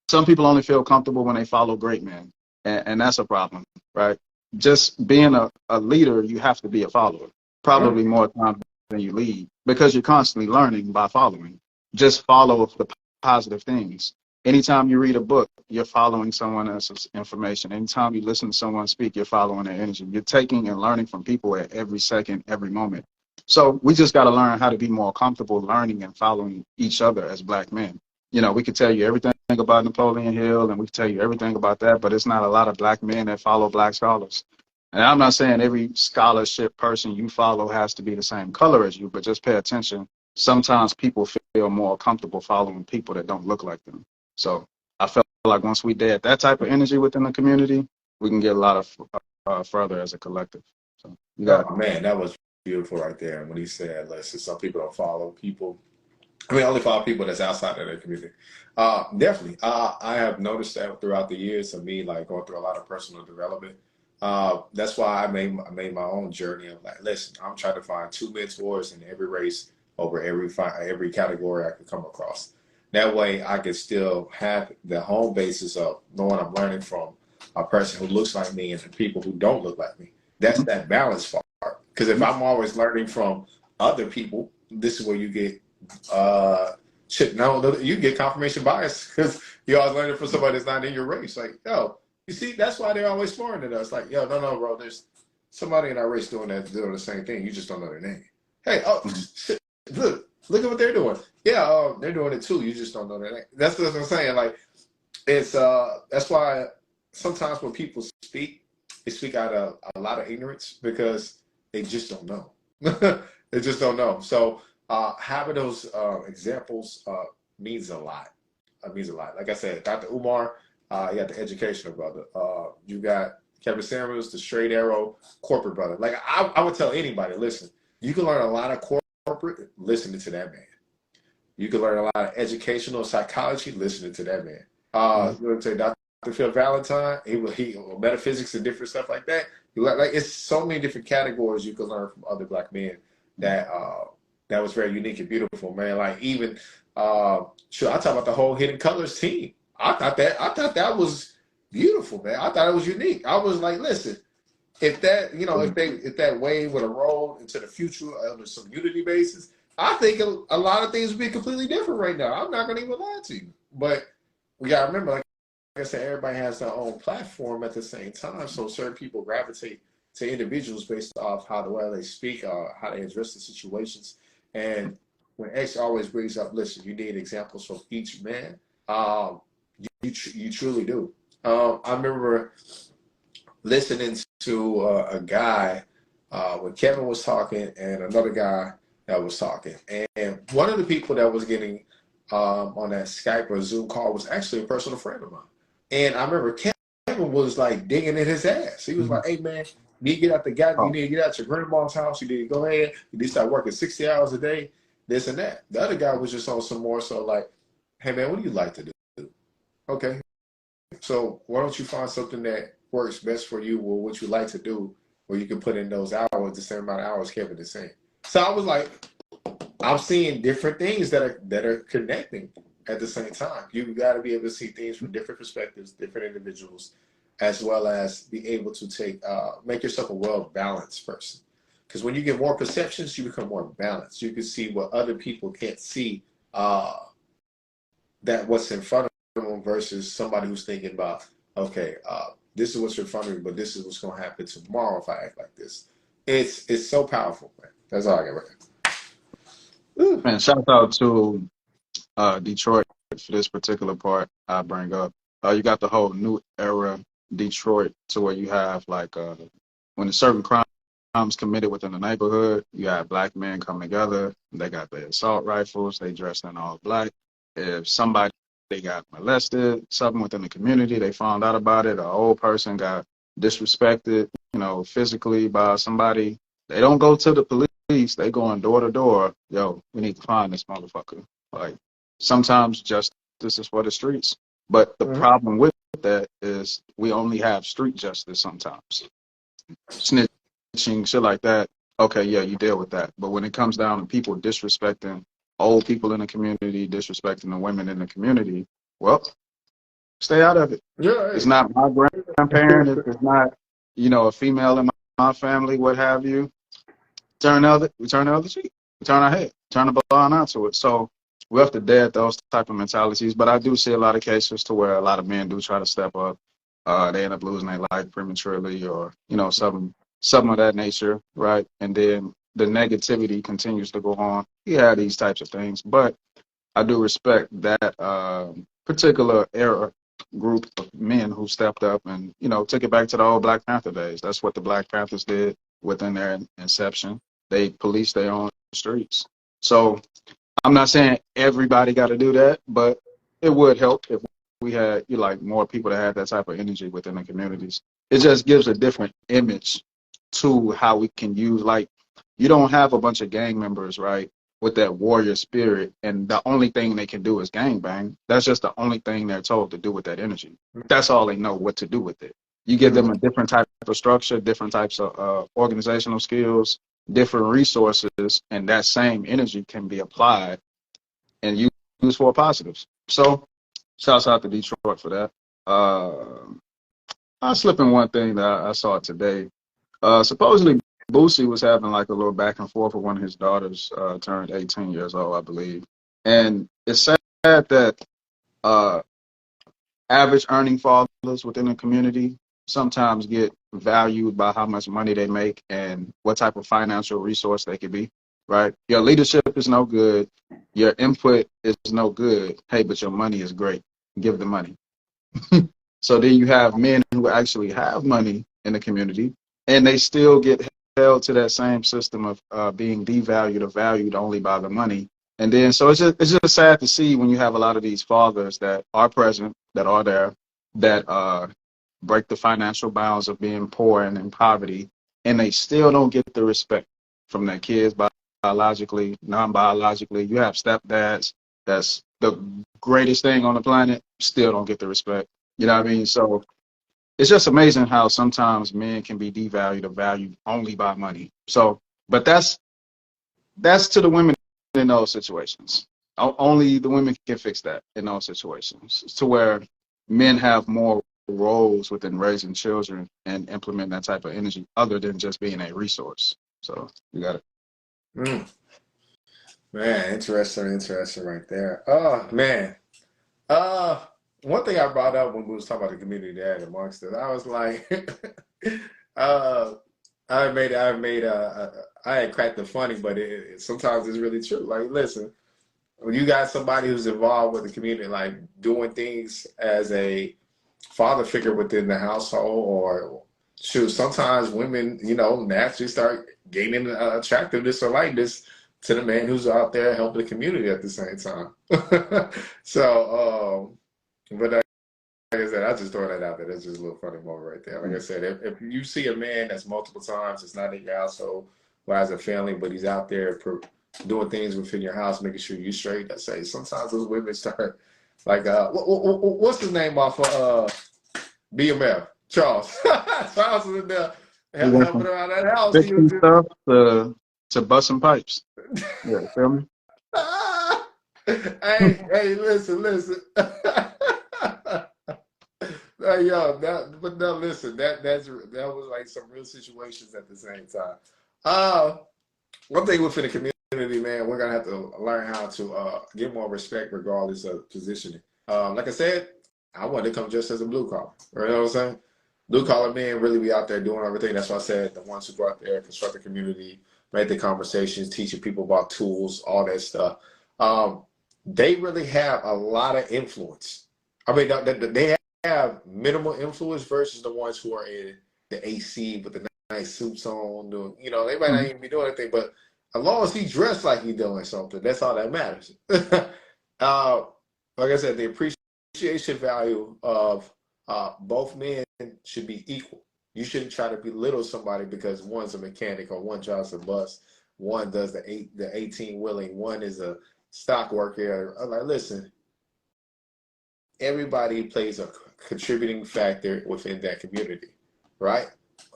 some people only feel comfortable when they follow great men, and that's a problem, right? Just being a leader, you have to be a follower, Right. probably more times than you lead, because you're constantly learning by following. Just follow the positive things. Anytime you read a book, you're following someone else's information. Anytime you listen to someone speak, you're following their energy. You're taking and learning from people at every second, every moment. So we just got to learn how to be more comfortable learning and following each other as Black men. You know, we could tell you everything about Napoleon Hill and we could tell you everything about that, but it's not a lot of Black men that follow Black scholars. And I'm not saying every scholarship person you follow has to be the same color as you, but just pay attention. Sometimes people feel more comfortable following people that don't look like them. So I felt like once we did that type of energy within the community, we can get a lot of further as a collective. So you got it. Oh man, that was beautiful right there. When he said, "Listen, some people don't follow people." I mean, only follow people that's outside of their community. Definitely, I have noticed that throughout the years of me, like going through a lot of personal development. That's why I made my own journey of like, listen, I'm trying to find two mentors in every race over every category I could come across. That way, I can still have the home basis of knowing I'm learning from a person who looks like me and the people who don't look like me. That's Mhm. that balance part. Because if Mhm. I'm always learning from other people, this is where you get shit. No, you get confirmation bias because you're always learning from somebody that's not in your race. Like, yo, you see, that's why they're always smarter than us. Like, yo, no, bro, there's somebody in our race doing the same thing. You just don't know their name. Hey, oh, Mhm. shit, look at what they're doing. Yeah, they're doing it too. You just don't know their name. That's what I'm saying. Like, it's that's why sometimes when people speak, they speak out of a lot of ignorance because they just don't know. They just don't know. So having those examples means a lot. It means a lot. Like I said, Dr. Umar, you got the educational brother. You got Kevin Samuels, the straight arrow corporate brother. Like I would tell anybody, listen, you can learn a lot of corporate listening to that man. You can learn a lot of educational psychology listening to that man. Mhm. You know, say Dr. Phil Valentine, he metaphysics and different stuff like that. You like it's so many different categories you can learn from other Black men that that was very unique and beautiful, man. Like even sure, I talk about the whole Hidden Colors team. I thought that was beautiful, man. I thought it was unique. I was like, listen, if that if that wave would have rolled into the future on some unity basis, I think a lot of things would be completely different right now. I'm not gonna even lie to you, but we gotta remember, like I said, everybody has their own platform at the same time. So certain people gravitate to individuals based off how the way they speak, how they address the situations. And when X always brings up, listen, you need examples from each man. Um, you truly do. I remember listening to a guy when Kevin was talking and another guy that was talking. And one of the people that was getting on that Skype or Zoom call was actually a personal friend of mine. And I remember Kevin was like digging in his ass. He was Mhm. like, hey, man, you need to get out you Oh, need to get out your grandma's house. You need to go ahead. You need to start working 60 hours a day, this and that. The other guy was just on some more so like, hey, man, what do you like to do? Okay, so why don't you find something that works best for you or what you like to do where you can put in those hours, the same amount of hours Kevin is saying. So I was like, I'm seeing different things that are connecting at the same time. You got to be able to see things from different perspectives, different individuals, as well as be able to make yourself a well balanced person. Because when you get more perceptions, you become more balanced. You can see what other people can't see. That what's in front of them versus somebody who's thinking about, okay, this is what's in front of me, but this is what's going to happen tomorrow if I act like this. It's so powerful, man. That's all I got right now. man, shout out to Detroit for this particular part I bring up. You got the whole new era Detroit to where you have like when a certain crime committed within the neighborhood. You have black men come together. They got their assault rifles. They dressed in all black. If somebody they got molested, something within the community, they found out about it. An old person got disrespected, physically by somebody. They don't go to the police. They going door to door. Yo, we need to find this motherfucker. Like sometimes justice is for the streets, but the problem with that is we only have street justice sometimes. Snitching, shit like that. Okay, yeah, you deal with that. But when it comes down to people disrespecting old people in the community, disrespecting the women in the community, well, stay out of it. Yeah, It's not my grandparent. It's not, a female in my family, what have you. We turn the other cheek. We turn our head. Turn the blind eye to it. So we have to dead those type of mentalities. But I do see a lot of cases to where a lot of men do try to step up. They end up losing their life prematurely, or something of that nature, right? And then the negativity continues to go on. You have these types of things, but I do respect that particular era group of men who stepped up and took it back to the old Black Panther days. That's what the Black Panthers did within their inception. They policed their own streets. So I'm not saying everybody got to do that, but it would help if we had more people that had that type of energy within the communities. It just gives a different image to how we can use, you don't have a bunch of gang members, right, with that warrior spirit, and the only thing they can do is gang bang. That's just the only thing they're told to do with that energy. That's all they know what to do with it. You give them a different type of structure, different types of organizational skills, different resources, and that same energy can be applied and used for positives. So shouts out to Detroit for that. I'll slip in one thing that I saw today. Supposedly Boosie was having a little back and forth with one of his daughters, turned 18 years old, I believe. And it's sad that average earning fathers within the community sometimes get valued by how much money they make and what type of financial resource they could be, right? Your leadership is no good. Your input is no good. Hey, but your money is great. Give the money. So then you have men who actually have money in the community, and they still get held to that same system of being devalued or valued only by the money. And then so it's just sad to see when you have a lot of these fathers that are present, that are there, that break the financial bounds of being poor and in poverty, and they still don't get the respect from their kids biologically, non-biologically. You have stepdads that's the greatest thing on the planet, still don't get the respect. You know what I mean? So it's just amazing how sometimes men can be devalued or valued only by money. So, but that's to the women in those situations. Only the women can fix that in those situations, to where men have more roles within raising children and implement that type of energy other than just being a resource. So you got it. Man, interesting right there. Oh man. One thing I brought up when we was talking about the community dad amongst us, I was like, uh, I had cracked the funny, but sometimes it's really true. Like, listen, when you got somebody who's involved with the community, like doing things as a father figure within the household, or shoot, sometimes women, naturally start gaining attractiveness or likeness to the man who's out there helping the community at the same time. So, but like I said, I just throw that out there. That's just a little funny moment right there. Like I said, if you see a man that's multiple times, it's not in your household or as a family, but he's out there doing things within your house, making sure you're straight. I say sometimes those women start like, what's his name off of BMF? Charles. Charles was in there We went helping from around that house. He fixing was just, stuff to busting pipes. Yeah, feel me? hey, listen. Yo, but no, listen. That was like some real situations at the same time. One thing within the community, man, we're gonna have to learn how to get more respect regardless of positioning. Like I said, I want to come just as a blue collar. You know what I'm saying? Blue collar men really be out there doing everything. That's why I said the ones who go out there, construct the community, make the conversations, teaching people about tools, all that stuff. They really have a lot of influence. I mean, they have minimal influence versus the ones who are in the AC with the nice suits on, doing, you know, they might not Mhm. even be doing anything, but as long as he dressed like he doing something, that's all that matters. uh, like I said, the appreciation value of both men should be equal. You shouldn't try to belittle somebody because one's a mechanic or one drives a bus, one does the 18 wheeling, one is a stock worker. I'm like, listen, everybody plays a contributing factor within that community, right?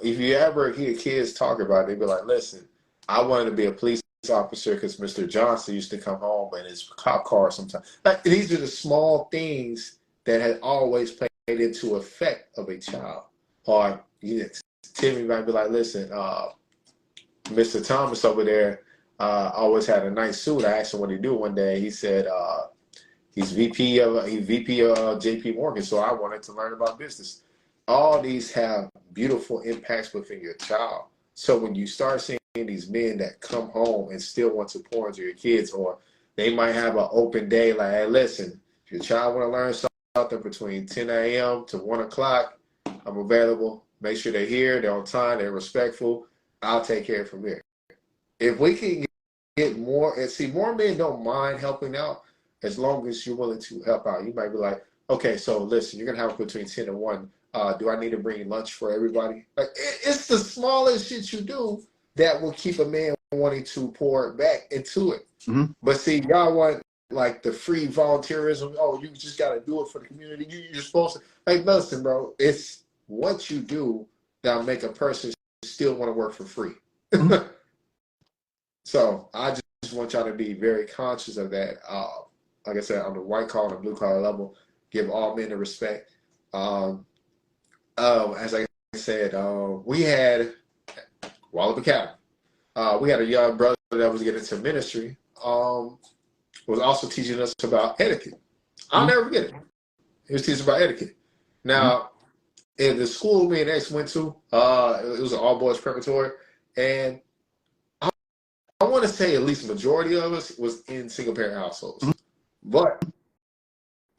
If you ever hear kids talk about it, they be like, listen, I wanted to be a police officer because Mr. Johnson used to come home in his cop car sometimes. Like, these are the small things that had always played into effect of a child. Or Timmy might be like, listen, Mr. Thomas over there always had a nice suit. I asked him what he do one day. He said, he's VP of JP Morgan, so I wanted to learn about business. All these have beautiful impacts within your child. So when you start seeing these men that come home and still want to pour into your kids, or they might have an open day, like, hey, listen, if your child want to learn something between 10 a.m. to 1 o'clock, I'm available. Make sure they're here, they're on time, they're respectful. I'll take care of it from there. If we can get more, and see, more men don't mind helping out as long as you're willing to help out. You might be like, okay, so listen, you're gonna have between 10 and 1. Do I need to bring lunch for everybody? Like, it's the smallest shit you do that will keep a man wanting to pour it back into it. Mhm. But see, y'all want like the free volunteerism. Oh, you just gotta do it for the community. You're supposed to, like, listen, bro. It's what you do that'll make a person still want to work for free. Mhm. So I just want y'all to be very conscious of that. Like I said, on the white collar and blue collar level, give all men the respect. Um, as I said, we had Wallop Academy. We had a young brother that was getting into ministry. Was also teaching us about etiquette. I'll Mhm. never forget it. He was teaching about etiquette. Mhm. Now, in the school me and X went to, it was an all boys preparatory, and I want to say at least majority of us was in single parent households. But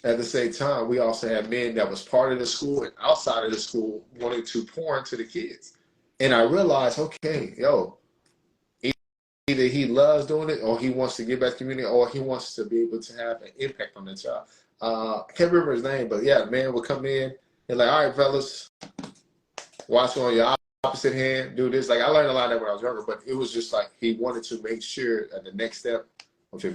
at the same time, we also had men that was part of the school and outside of the school wanting to pour into the kids. And I realized, okay, yo, either he loves doing it or he wants to give back to the community or he wants to be able to have an impact on the child. I can't remember his name, but yeah, man would come in and like, all right, fellas, watch on your opposite hand, do this. Like, I learned a lot of that when I was younger, but it was just like he wanted to make sure that the next step of your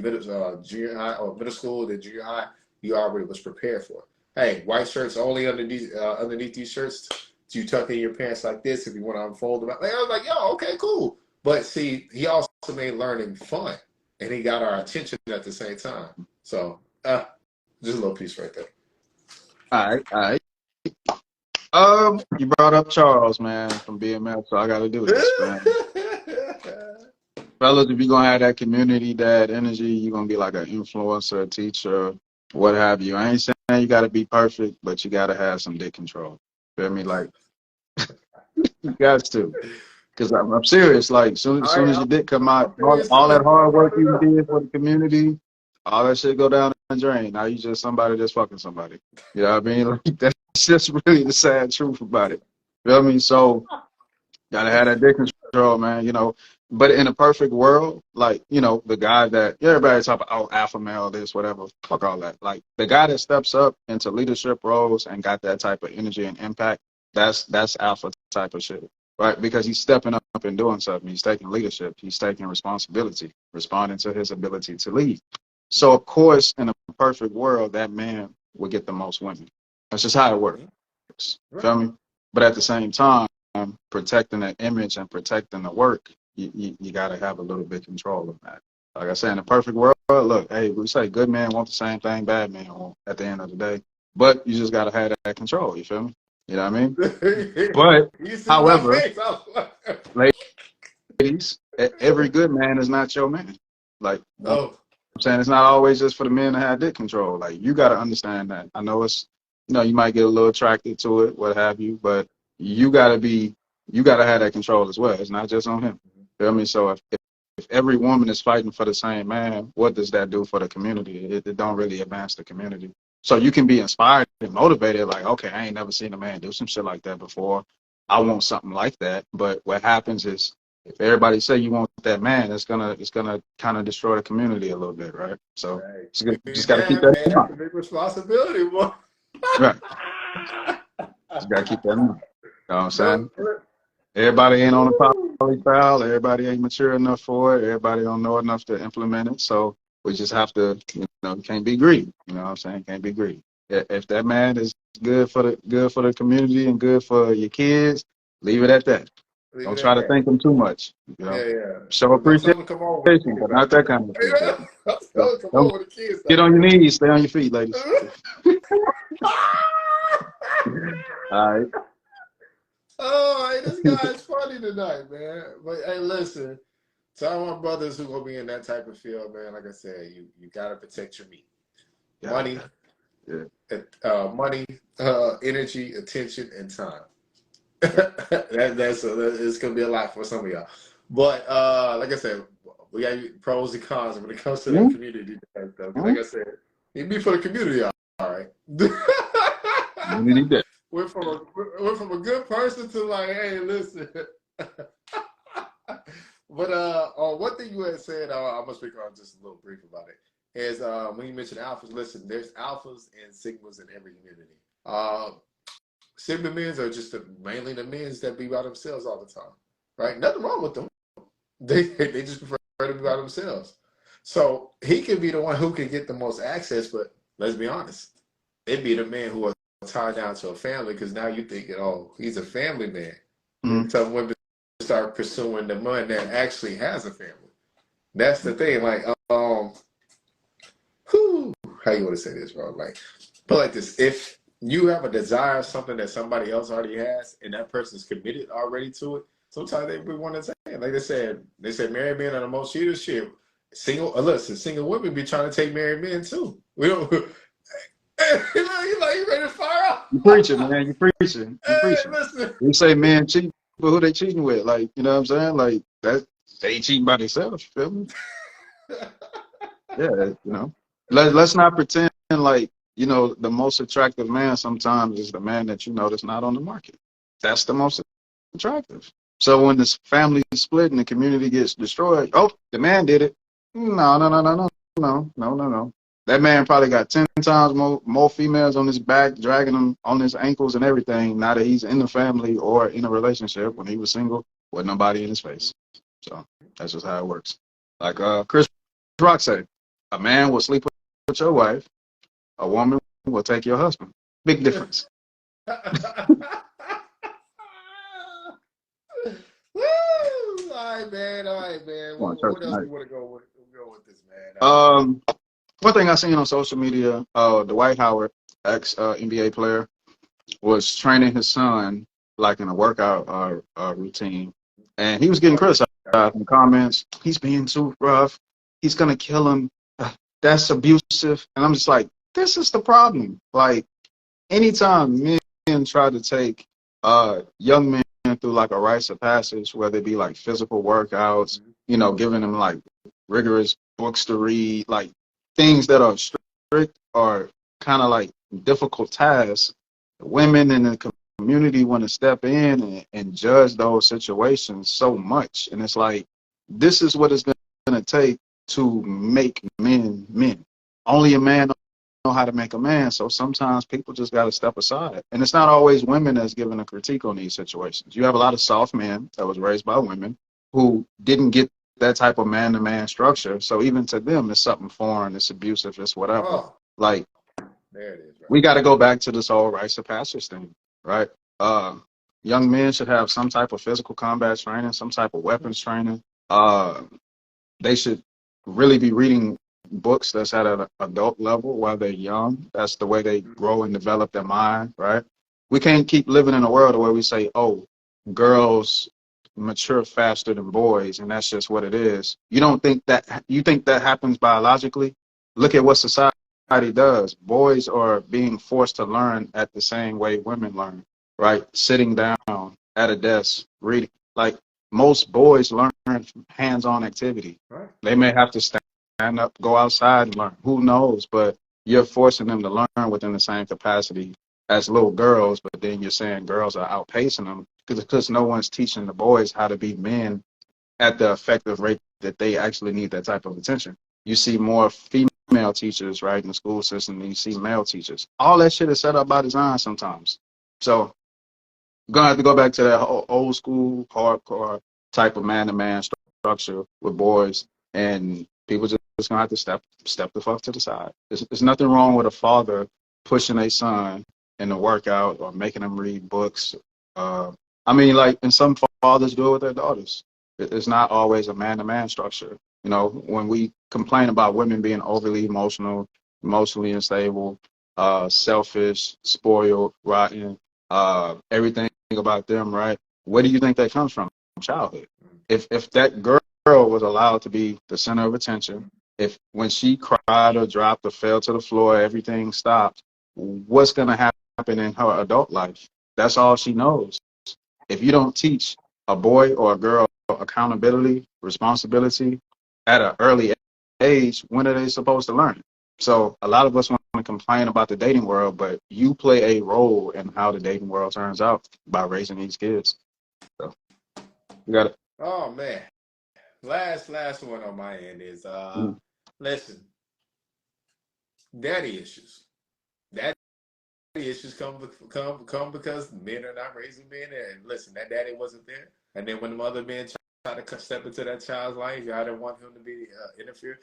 junior high or middle school, then junior high, you already was prepared for it. Hey, white shirts only underneath these shirts. Do you tuck in your pants like this if you want to unfold them? Like, I was like, yo, okay, cool. But see, he also made learning fun, and he got our attention at the same time. So, just a little piece right there. All right, all right. You brought up Charles, man, from BMF, so I got to do this, man. Fellas, if you're gonna have that community, that energy, you're gonna be like an influencer, a teacher, what have you. I ain't saying you gotta be perfect, but you gotta have some dick control. Feel me? Like, you got to. Because I'm serious. Like, soon as I, your dick come out, I'm serious all that too. hard Brought work it you up. did for the community, all that shit go down the drain. Now you just somebody just fucking somebody. You know what I mean? Like, that's just really the sad truth about it. You know what I mean? So, gotta have that dick control, man. You know, but in a perfect world, like, you know, the guy that, yeah, everybody talk about, oh, alpha male, this, whatever, fuck all that. Like, the guy that steps up into leadership roles and got that type of energy and impact, that's alpha type of shit, right? Because he's stepping up and doing something. He's taking leadership. He's taking responsibility, responding to his ability to lead. So, of course, in a perfect world, that man would get the most women. That's just how it works. Right. Feel me? But at the same time, protecting that image and protecting the work, you got to have a little bit of control of that. Like I said, in a perfect world, look, hey, we say good men want the same thing bad men want at the end of the day. But you just got to have that control. You feel me? You know what I mean? But, You see my however, face? I was like, ladies, every good man is not your man. Like, you know what oh, I'm saying? It's not always just for the men to have dick control. Like, you got to understand that. I know it's, you know, you might get a little attracted to it, what have you, but you got to be, you got to have that control as well. It's not just on him. You know what I mean? So if every woman is fighting for the same man, what does that do for the community? It don't really advance the community. So you can be inspired and motivated, like, okay, I ain't never seen a man do some shit like that before. I want something like that. But what happens is, if everybody say you want that man, it's gonna kind of destroy the community a little bit, right? So Right. just gotta keep Man, that man, in that's mind. a big responsibility, boy. Right. Just gotta keep that in mind. You know what I'm No, saying? Everybody ain't on the woo. poly file. Everybody ain't mature enough for it. Everybody don't know enough to implement it. So we just have to, can't be greedy. You know what I'm saying? Can't be greedy. If that man is good for the community and good for your kids, leave it at that. Leave Don't it try at to that. thank them too much. Yeah, yeah. Show Don't tell them appreciation, to come over with the kids but now. not that kind of appreciation. Don't So tell them to come don't over with the kids get on your knees. Stay on your feet, ladies. now. All right. Oh, hey, this guy's funny tonight, man. But hey, listen, to all my brothers who gonna be in that type of field, man. Like I said, you gotta protect your meat. Yeah. Money, Yeah. money, energy, attention, and time. It's gonna be a lot for some of y'all. But like I said, we got pros and cons when it comes to that Mhm. community type stuff. 'Cause like Mhm. I said, it be for the community, all right. You need that. Went from a good person to like, hey, listen. But one thing you had said, I'm gonna speak on just a little brief about it. Is when you mentioned alphas, listen, there's alphas and sigmas in every community. Sigma men's are just mainly the men's that be by themselves all the time, right? Nothing wrong with them. They just prefer to be by themselves. So he could be the one who can get the most access, but let's be honest, it'd be the men who are tied down to a family because now you're thinking, oh, he's a family man. Mhm. So women start pursuing the man that actually has a family. That's the thing. Like, whew, how you want to say this, bro? Like, but like this, if you have a desire of something that somebody else already has, and that person's committed already to it, sometimes they want to say, it. Like they said, married men are the most cheaters. Shit, listen, single women be trying to take married men too. We don't. You ready to fire You up? preaching, man. You preaching. You Hey, preaching. listen. You say men cheat, but who they cheating with? Like, you know what I'm saying? Like that they ain't cheating by themselves. You feel me? Yeah, Let's not pretend like, the most attractive man sometimes is the man that that's not on the market. That's the most attractive. So when this family is split and the community gets destroyed, oh, the man did it. No, no, no, no, no, no, no, no, no. That man probably got 10 times more females on his back, dragging them on his ankles and everything. Now that he's in the family or in a relationship, when he was single, with nobody in his face. So that's just how it works. Like Chris Rock said, a man will sleep with your wife, a woman will take your husband. Big difference. Woo! All right, man. All right, man. Come on, church What else tonight. we want to go with this, man? One thing I seen on social media, Dwight Howard, ex NBA player, was training his son like in a workout routine, and he was getting Oh yeah. criticized in comments. He's being too rough. He's gonna kill him. That's abusive. And I'm just like, this is the problem. Like, anytime men try to take young men through like a rites of passage, whether it be like physical workouts, giving them like rigorous books to read, like things that are strict or kind of like difficult tasks, women in the community want to step in and judge those situations so much. And it's like, this is what it's going to take to make men men. Only a man know how to make a man. So sometimes people just got to step aside. And it's not always women that's giving a critique on these situations. You have a lot of soft men that was raised by women who didn't get that type of man-to-man structure. So even to them, it's something foreign, it's abusive, it's whatever. Oh, Like, there it is, right we got there. to go back to this whole rites of passage thing, right? Uh, Young men should have some type of physical combat training, some type of weapons training. Uh, they should really be reading books that's at an adult level while they're young. That's the way they grow and develop their mind, right? We can't keep living in a world where we say, oh, girls mature faster than boys, and that's just what it is. You think that happens biologically? Look at what society does. Boys are being forced to learn at the same way women learn, right? Sitting down at a desk, reading. Like, most boys learn hands-on activity. Right. They may have to stand up, go outside and learn. Who knows? But you're forcing them to learn within the same capacity as little girls, but then you're saying girls are outpacing them. because no one's teaching the boys how to be men at the effective rate that they actually need that type of attention. You see more female teachers, right, in the school system than you see male teachers. All that shit is set up by design sometimes. So you're gonna have to go back to that old school, hardcore type of man-to-man structure with boys, and people just gonna have to step the fuck to the side. There's nothing wrong with a father pushing a son in the workout or making them read books. I mean, like, and some fathers do it with their daughters. It's not always a man-to-man structure. You know, when we complain about women being overly emotional, emotionally unstable, selfish, spoiled, rotten, everything about them, right? Where do you think that comes from? Childhood. If that girl was allowed to be the center of attention, if when she cried or dropped or fell to the floor, everything stopped, what's gonna happen in her adult life? That's all she knows. If you don't teach a boy or a girl accountability, responsibility at an early age, when are they supposed to learn? So a lot of us want to complain about the dating world, but you play a role in how the dating world turns out by raising these kids. So you got it. Oh man. Last one on my end is listen, daddy issues. Daddy issues come because men are not raising men, and listen, that daddy wasn't there. And then when the other men try to step into that child's life, y'all didn't want him to be interfere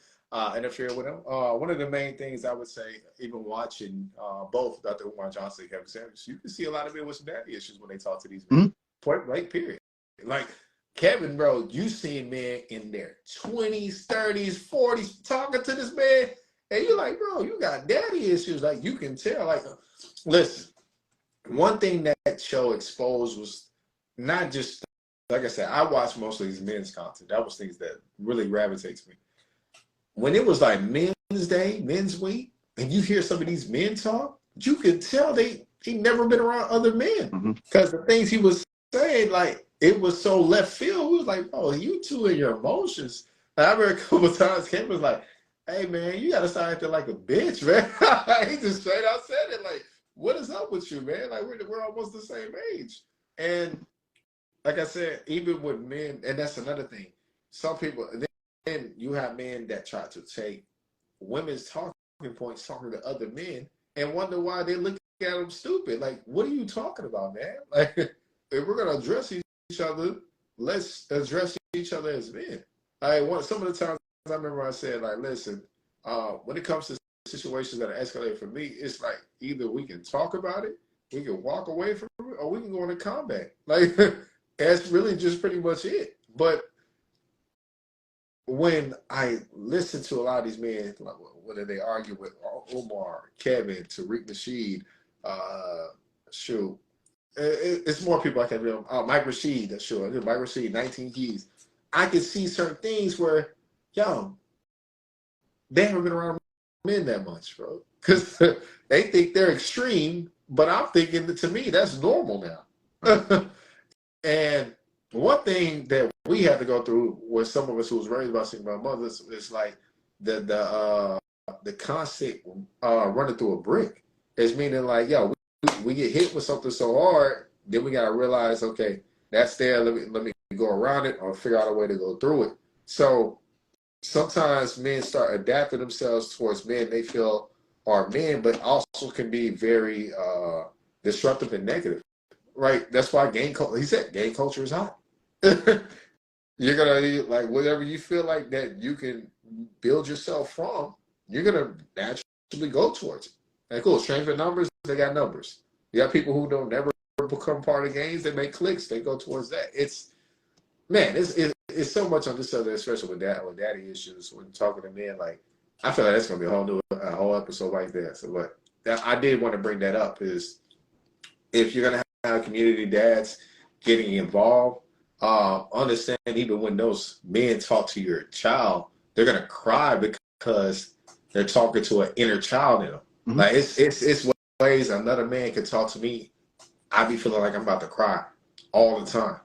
with him. One of the main things I would say, even watching both Dr. Umar Johnson and Kevin Samuels, you can see a lot of men with some daddy issues when they talk to these men. Point blank, period. Like Kevin, bro, you seen men in their 20s, 30s, 40s talking to this man, and you're like, bro, you got daddy issues. Like, you can tell. Like, listen, one thing that show exposed was not just, like I said, I watch most of these men's content. That was things that really gravitates me. When it was like Men's Day, Men's Week, and you hear some of these men talk, you could tell he never been around other men. Because the things he was saying, like, it was so left field. We was like, oh, you two and your emotions. I remember a couple of times Kim was like, hey man, you gotta start acting like a bitch, man. He just straight out said it, like, what is up with you, man? Like, we're almost the same age. And like I said, even with men, and that's another thing. Some people, then you have men that try to take women's talking points, talking to other men, and wonder why they look at them stupid. Like, what are you talking about, man? Like, if we're gonna address each other, let's address each other as men. Some of the times I remember I said, like, listen, when it comes to situations that are escalating for me, it's like either we can talk about it, we can walk away from it, or we can go into combat. Like, that's really just pretty much it. But when I listen to a lot of these men, like, whether they argue with Omar, Kevin, Tariq Nasheed, shoot, it's more people I can remember. Mike Rashid, that's sure. Mike Rashid, 19 keys. I can see certain things where, yo, they haven't been around men that much, bro. Because they think they're extreme, but I'm thinking that to me, that's normal now. And one thing that we had to go through with some of us who was raised by single mothers is like the constant running through a brick. It's meaning like, yo, we get hit with something so hard, then we gotta realize, okay, that's there. Let me go around it or figure out a way to go through it. So sometimes men start adapting themselves towards men they feel are men, but also can be very disruptive and negative. Right? That's why gang culture. He said gang culture is hot. You're gonna like whatever you feel like that you can build yourself from. You're gonna naturally go towards it. Like, cool. Strength in numbers. They got numbers. You got people who don't never become part of games. They make clicks. They go towards that. It's so much on this other, especially with daddy issues. When talking to men, like I feel like that's gonna be a whole episode right there. So, but I did want to bring that up is if you're gonna have community dads getting involved, understand even when those men talk to your child, they're gonna cry because they're talking to an inner child in them. Like it's ways another man can talk to me. I be feeling like I'm about to cry all the time,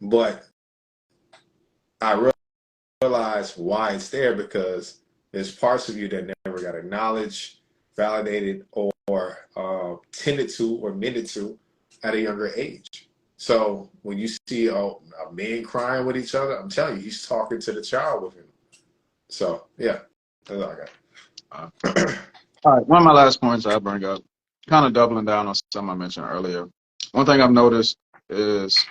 but I realize why it's there because there's parts of you that never got acknowledged, validated, or tended to or mended to at a younger age. So when you see a man crying with each other, I'm telling you, he's talking to the child with him. So yeah, that's all I Uh, got. all right, one of my last points I bring up, kind of doubling down on something I mentioned earlier. One thing I've noticed is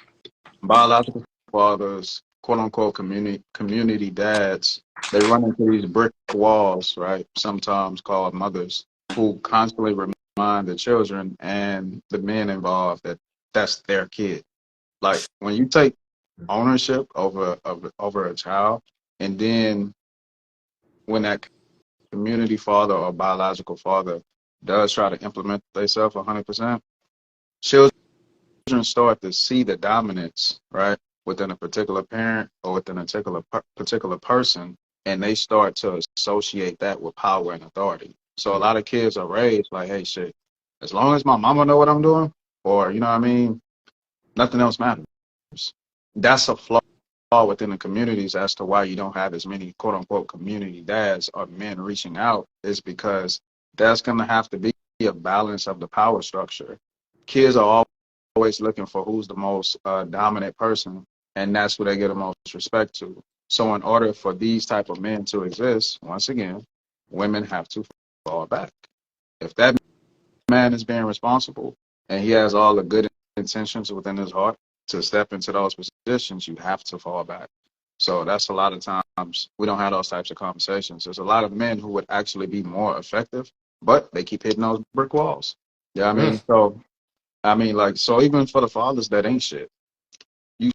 biological fathers, quote unquote community dads, they run into these brick walls, right? Sometimes called mothers, who constantly remind the children and the men involved that that's their kid. Like when you take ownership over a child, and then when that community father or biological father does try to implement themselves 100%, children start to see the dominance, right, within a particular parent or within a particular person, and they start to associate that with power and authority. So a lot of kids are raised like, hey, shit, as long as my mama know what I'm doing, or you know what I mean, nothing else matters. That's a flaw within the communities as to why you don't have as many quote unquote community dads or men reaching out, is because there's going to have to be a balance of the power structure. Kids are always looking for who's the most dominant person, and that's who they get the most respect to. So in order for these type of men to exist, once again, women have to fall back. If that man is being responsible and he has all the good intentions within his heart to step into those positions, you have to fall back. So that's a lot of times we don't have those types of conversations. There's a lot of men who would actually be more effective, but they keep hitting those brick walls. Yeah, I mean, so I mean, like, so even for the fathers that ain't shit, you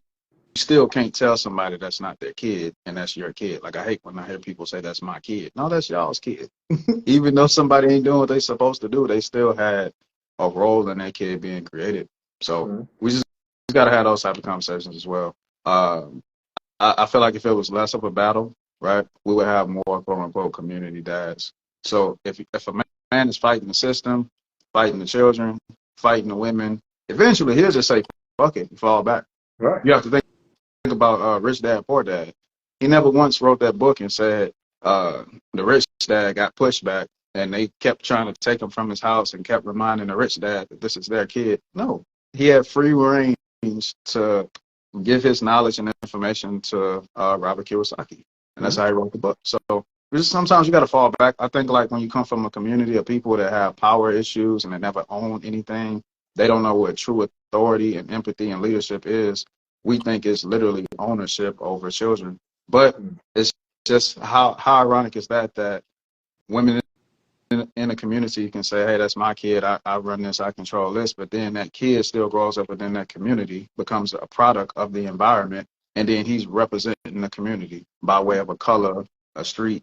still can't tell somebody that's not their kid and that's your kid. Like, I hate when I hear people say that's my kid. No, that's y'all's kid. Even though somebody ain't doing what they supposed to do, they still had a role in that kid being created. So Mm-hmm. we just got to have those type of conversations as well. I feel like if it was less of a battle, right, we would have more quote unquote community dads. So if a man is fighting the system, fighting the children, fighting the women, eventually he'll just say fuck it and fall back. Right. You have to think about Rich Dad Poor Dad. He never once wrote that book and said the rich dad got pushed back and they kept trying to take him from his house and kept reminding the rich dad that this is their kid. No, he had free range to give his knowledge and information to Robert Kiyosaki, and that's Mm-hmm. how he wrote the book. So just sometimes you got to fall back. I think like when you come from a community of people that have power issues and they never own anything, they don't know what true authority and empathy and leadership is. We think it's literally ownership over children, but it's just how ironic is that women in a community can say, hey, that's my kid, I run this, I control this, but then that kid still grows up within that community, becomes a product of the environment, and then he's representing the community by way of a color, a street.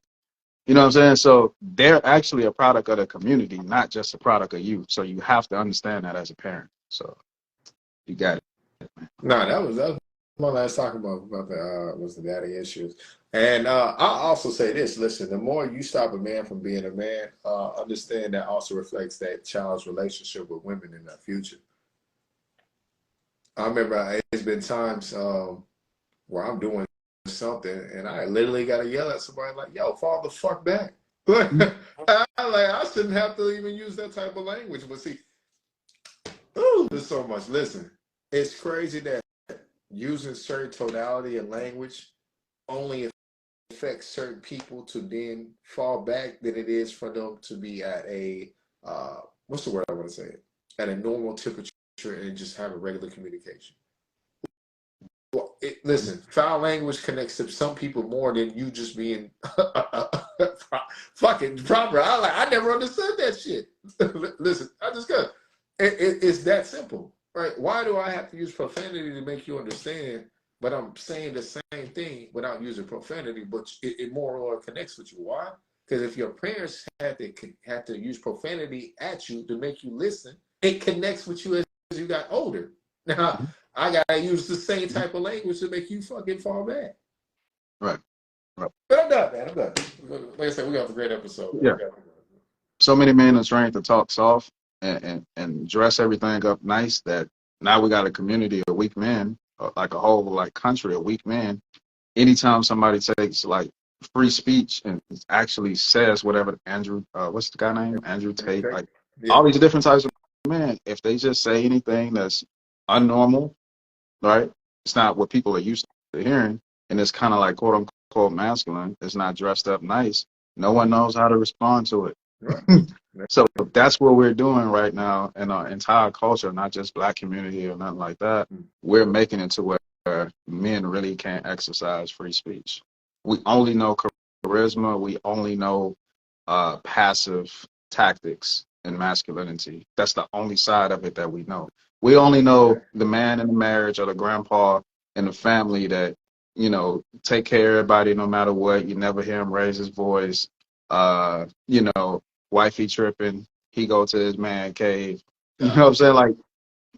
You know what I'm saying? So they're actually a product of the community, not just a product of you. So you have to understand that as a parent. So you got it. No, that was my last talking about the was the daddy issues. And I'll also say this, listen, the more you stop a man from being a man, understand that also reflects that child's relationship with women in the future. I remember it's been times where I'm doing something and I literally gotta yell at somebody like, yo, fall the fuck back. I shouldn't have to even use that type of language. But see, ooh, there's so much. Listen, it's crazy that using certain tonality and language only affects certain people to then fall back than it is for them to be at a what's the word I want to say? At a normal temperature and just have a regular communication. Well, listen, foul language connects to some people more than you just being fucking proper. I never understood that shit. Listen, I just got it's that simple, right? Why do I have to use profanity to make you understand? But I'm saying the same thing without using profanity, but it more or less connects with you. Why? Because if your parents had to use profanity at you to make you listen, it connects with you as you got older. Now I gotta use the same type of language to make you fucking fall back. Right. Right. But I'm done, man. I'm done. Like I said, we got a great episode, man. Yeah. So many men are trained to talk soft and dress everything up nice that now we got a community of weak men, like a whole like country of weak men. Anytime somebody takes like free speech and actually says whatever Andrew, what's the guy name? Andrew Tate, Okay. like Yeah. all these different types of men, if they just say anything that's unnormal right? It's not what people are used to hearing, and it's kind of like quote unquote masculine. It's not dressed up nice. No one knows how to respond to it. Right. So that's what we're doing right now in our entire culture, not just black community or nothing like that. We're making it to where men really can't exercise free speech. We only know charisma. We only know passive tactics and masculinity. That's the only side of it that we know. We only know the man in the marriage or the grandpa in the family that, take care of everybody no matter what. You never hear him raise his voice. You know, wifey tripping, he go to his man cave. You know what I'm saying? Like,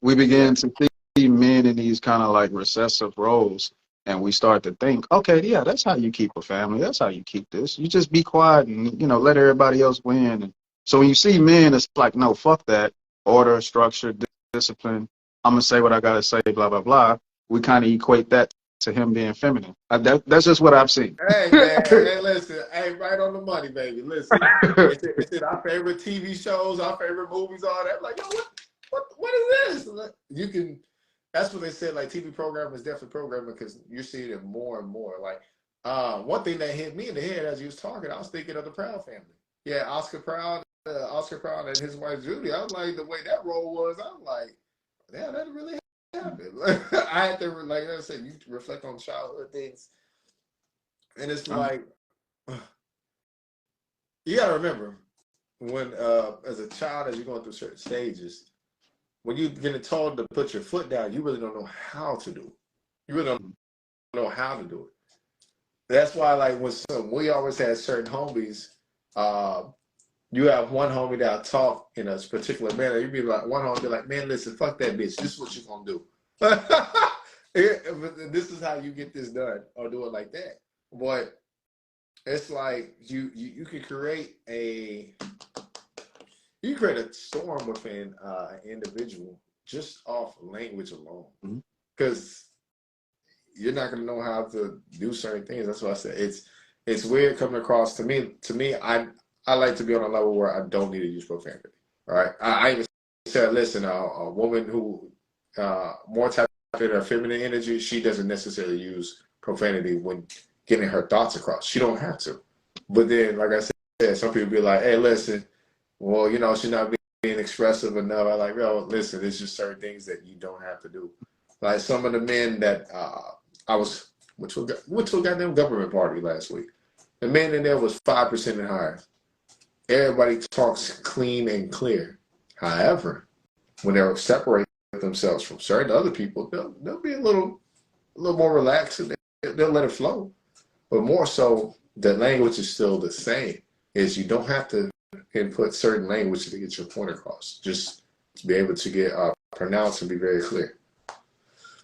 we begin to see men in these kind of like recessive roles, and we start to think, okay, yeah, that's how you keep a family. That's how you keep this. You just be quiet and, let everybody else win. And so when you see men, it's like, no, fuck that. Order, structure, discipline. I'm going to say what I got to say, blah, blah, blah. We kind of equate that to him being feminine. That's just what I've seen. Hey man, hey listen, hey, right on the money, baby. Listen, it's in our favorite TV shows, our favorite movies, all that. Like, yo, what is this? You can. That's what they said. Like, TV programming is definitely programming because you're seeing it more and more. Like, one thing that hit me in the head as you was talking, I was thinking of the Proud family. Yeah, Oscar Proud and his wife Judy. I was like, the way that role was, I was like, yeah, that really happened. I had to, like I said, you reflect on childhood things. And it's like, you gotta remember when, as a child, as you're going through certain stages, when you're getting told to put your foot down, you really don't know how to do it. You really don't know how to do it. That's why, like, we always had certain homies. You have one homie that'll talk in a particular manner. You be like, one homie be like, man, listen, fuck that bitch. This is what you're gonna do. This is how you get this done, or do it like that. But it's like you can create a storm within an individual just off language alone, because you're not going to know how to do certain things. That's why I said it's weird coming across to me. I like to be on a level where I don't need to use profanity. All right, I even said, listen, a woman who more tapped into her feminine energy, she doesn't necessarily use profanity when getting her thoughts across. She don't have to. But then, like I said, some people be like, hey, listen, well, she's not being expressive enough. I like, yo, listen, there's just certain things that you don't have to do. Like some of the men that went to a goddamn government party last week. The man in there was 5% and higher. Everybody talks clean and clear. However, when they separate themselves from certain other people, they'll be a little more relaxed and they'll let it flow. But more so, the language is still the same. Is you don't have to input certain language to get your point across. Just to be able to get pronounced and be very clear.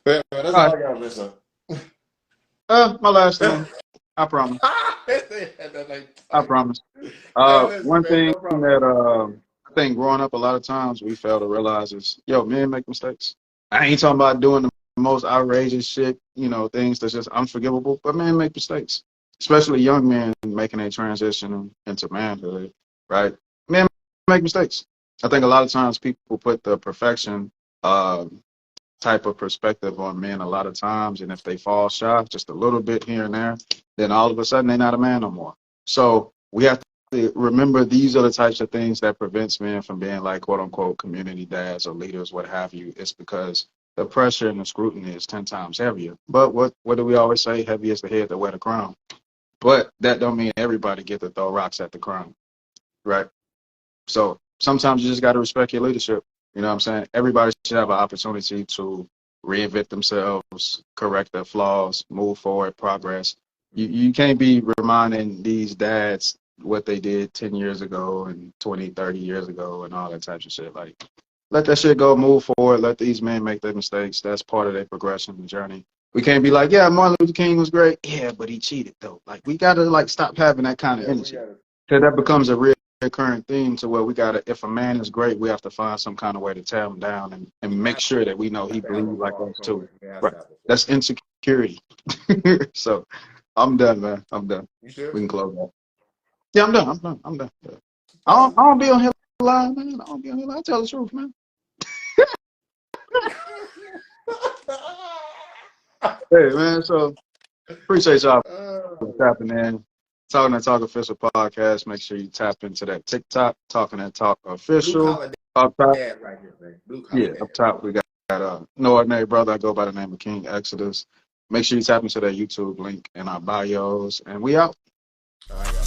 But that's all I got, Mister. My last thing. I promise. I promise. One thing that I think growing up a lot of times we fail to realize is, men make mistakes. I ain't talking about doing the most outrageous shit, things that's just unforgivable, but men make mistakes, especially young men making a transition into manhood, right? Men make mistakes. I think a lot of times people put the perfection type of perspective on men a lot of times, and if they fall short just a little bit here and there, then all of a sudden they're not a man no more. So we have to remember these are the types of things that prevents men from being like quote unquote community dads or leaders, what have you. It's because the pressure and the scrutiny is 10 times heavier. But what do we always say? Heavy is the head that wear the crown. But that don't mean everybody get to throw rocks at the crown, right? So sometimes you just got to respect your leadership. You know what I'm saying? Everybody should have an opportunity to reinvent themselves, correct their flaws, move forward, progress. You can't be reminding these dads what they did 10 years ago and 20, 30 years ago and all that types of shit. Like, let that shit go, move forward, let these men make their mistakes. That's part of their progression and journey. We can't be like, yeah, Martin Luther King was great. Yeah, but he cheated, though. Like, we got to, like, stop having that kind of energy. Because that becomes a real current theme to where we gotta, if a man is great, we have to find some kind of way to tear him down and make sure that we know he believes like us too. Right. That's insecurity. So I'm done, man. I'm done. We can close that. Yeah, I'm done. Yeah. I don't be on here lying, man. I don't be on here lying. I tell the truth, man. Hey man, so appreciate y'all for Oh, tapping in. Talking that Talk Official podcast. Make sure you tap into that TikTok, Talking that Talk blue Official. collar Up top, dad right here, man. Blue collar yeah, dad. up top we got no ordinary brother. I go by the name of King Exodus. Make sure you tap into that YouTube link in our bios, and we out. All right, y'all.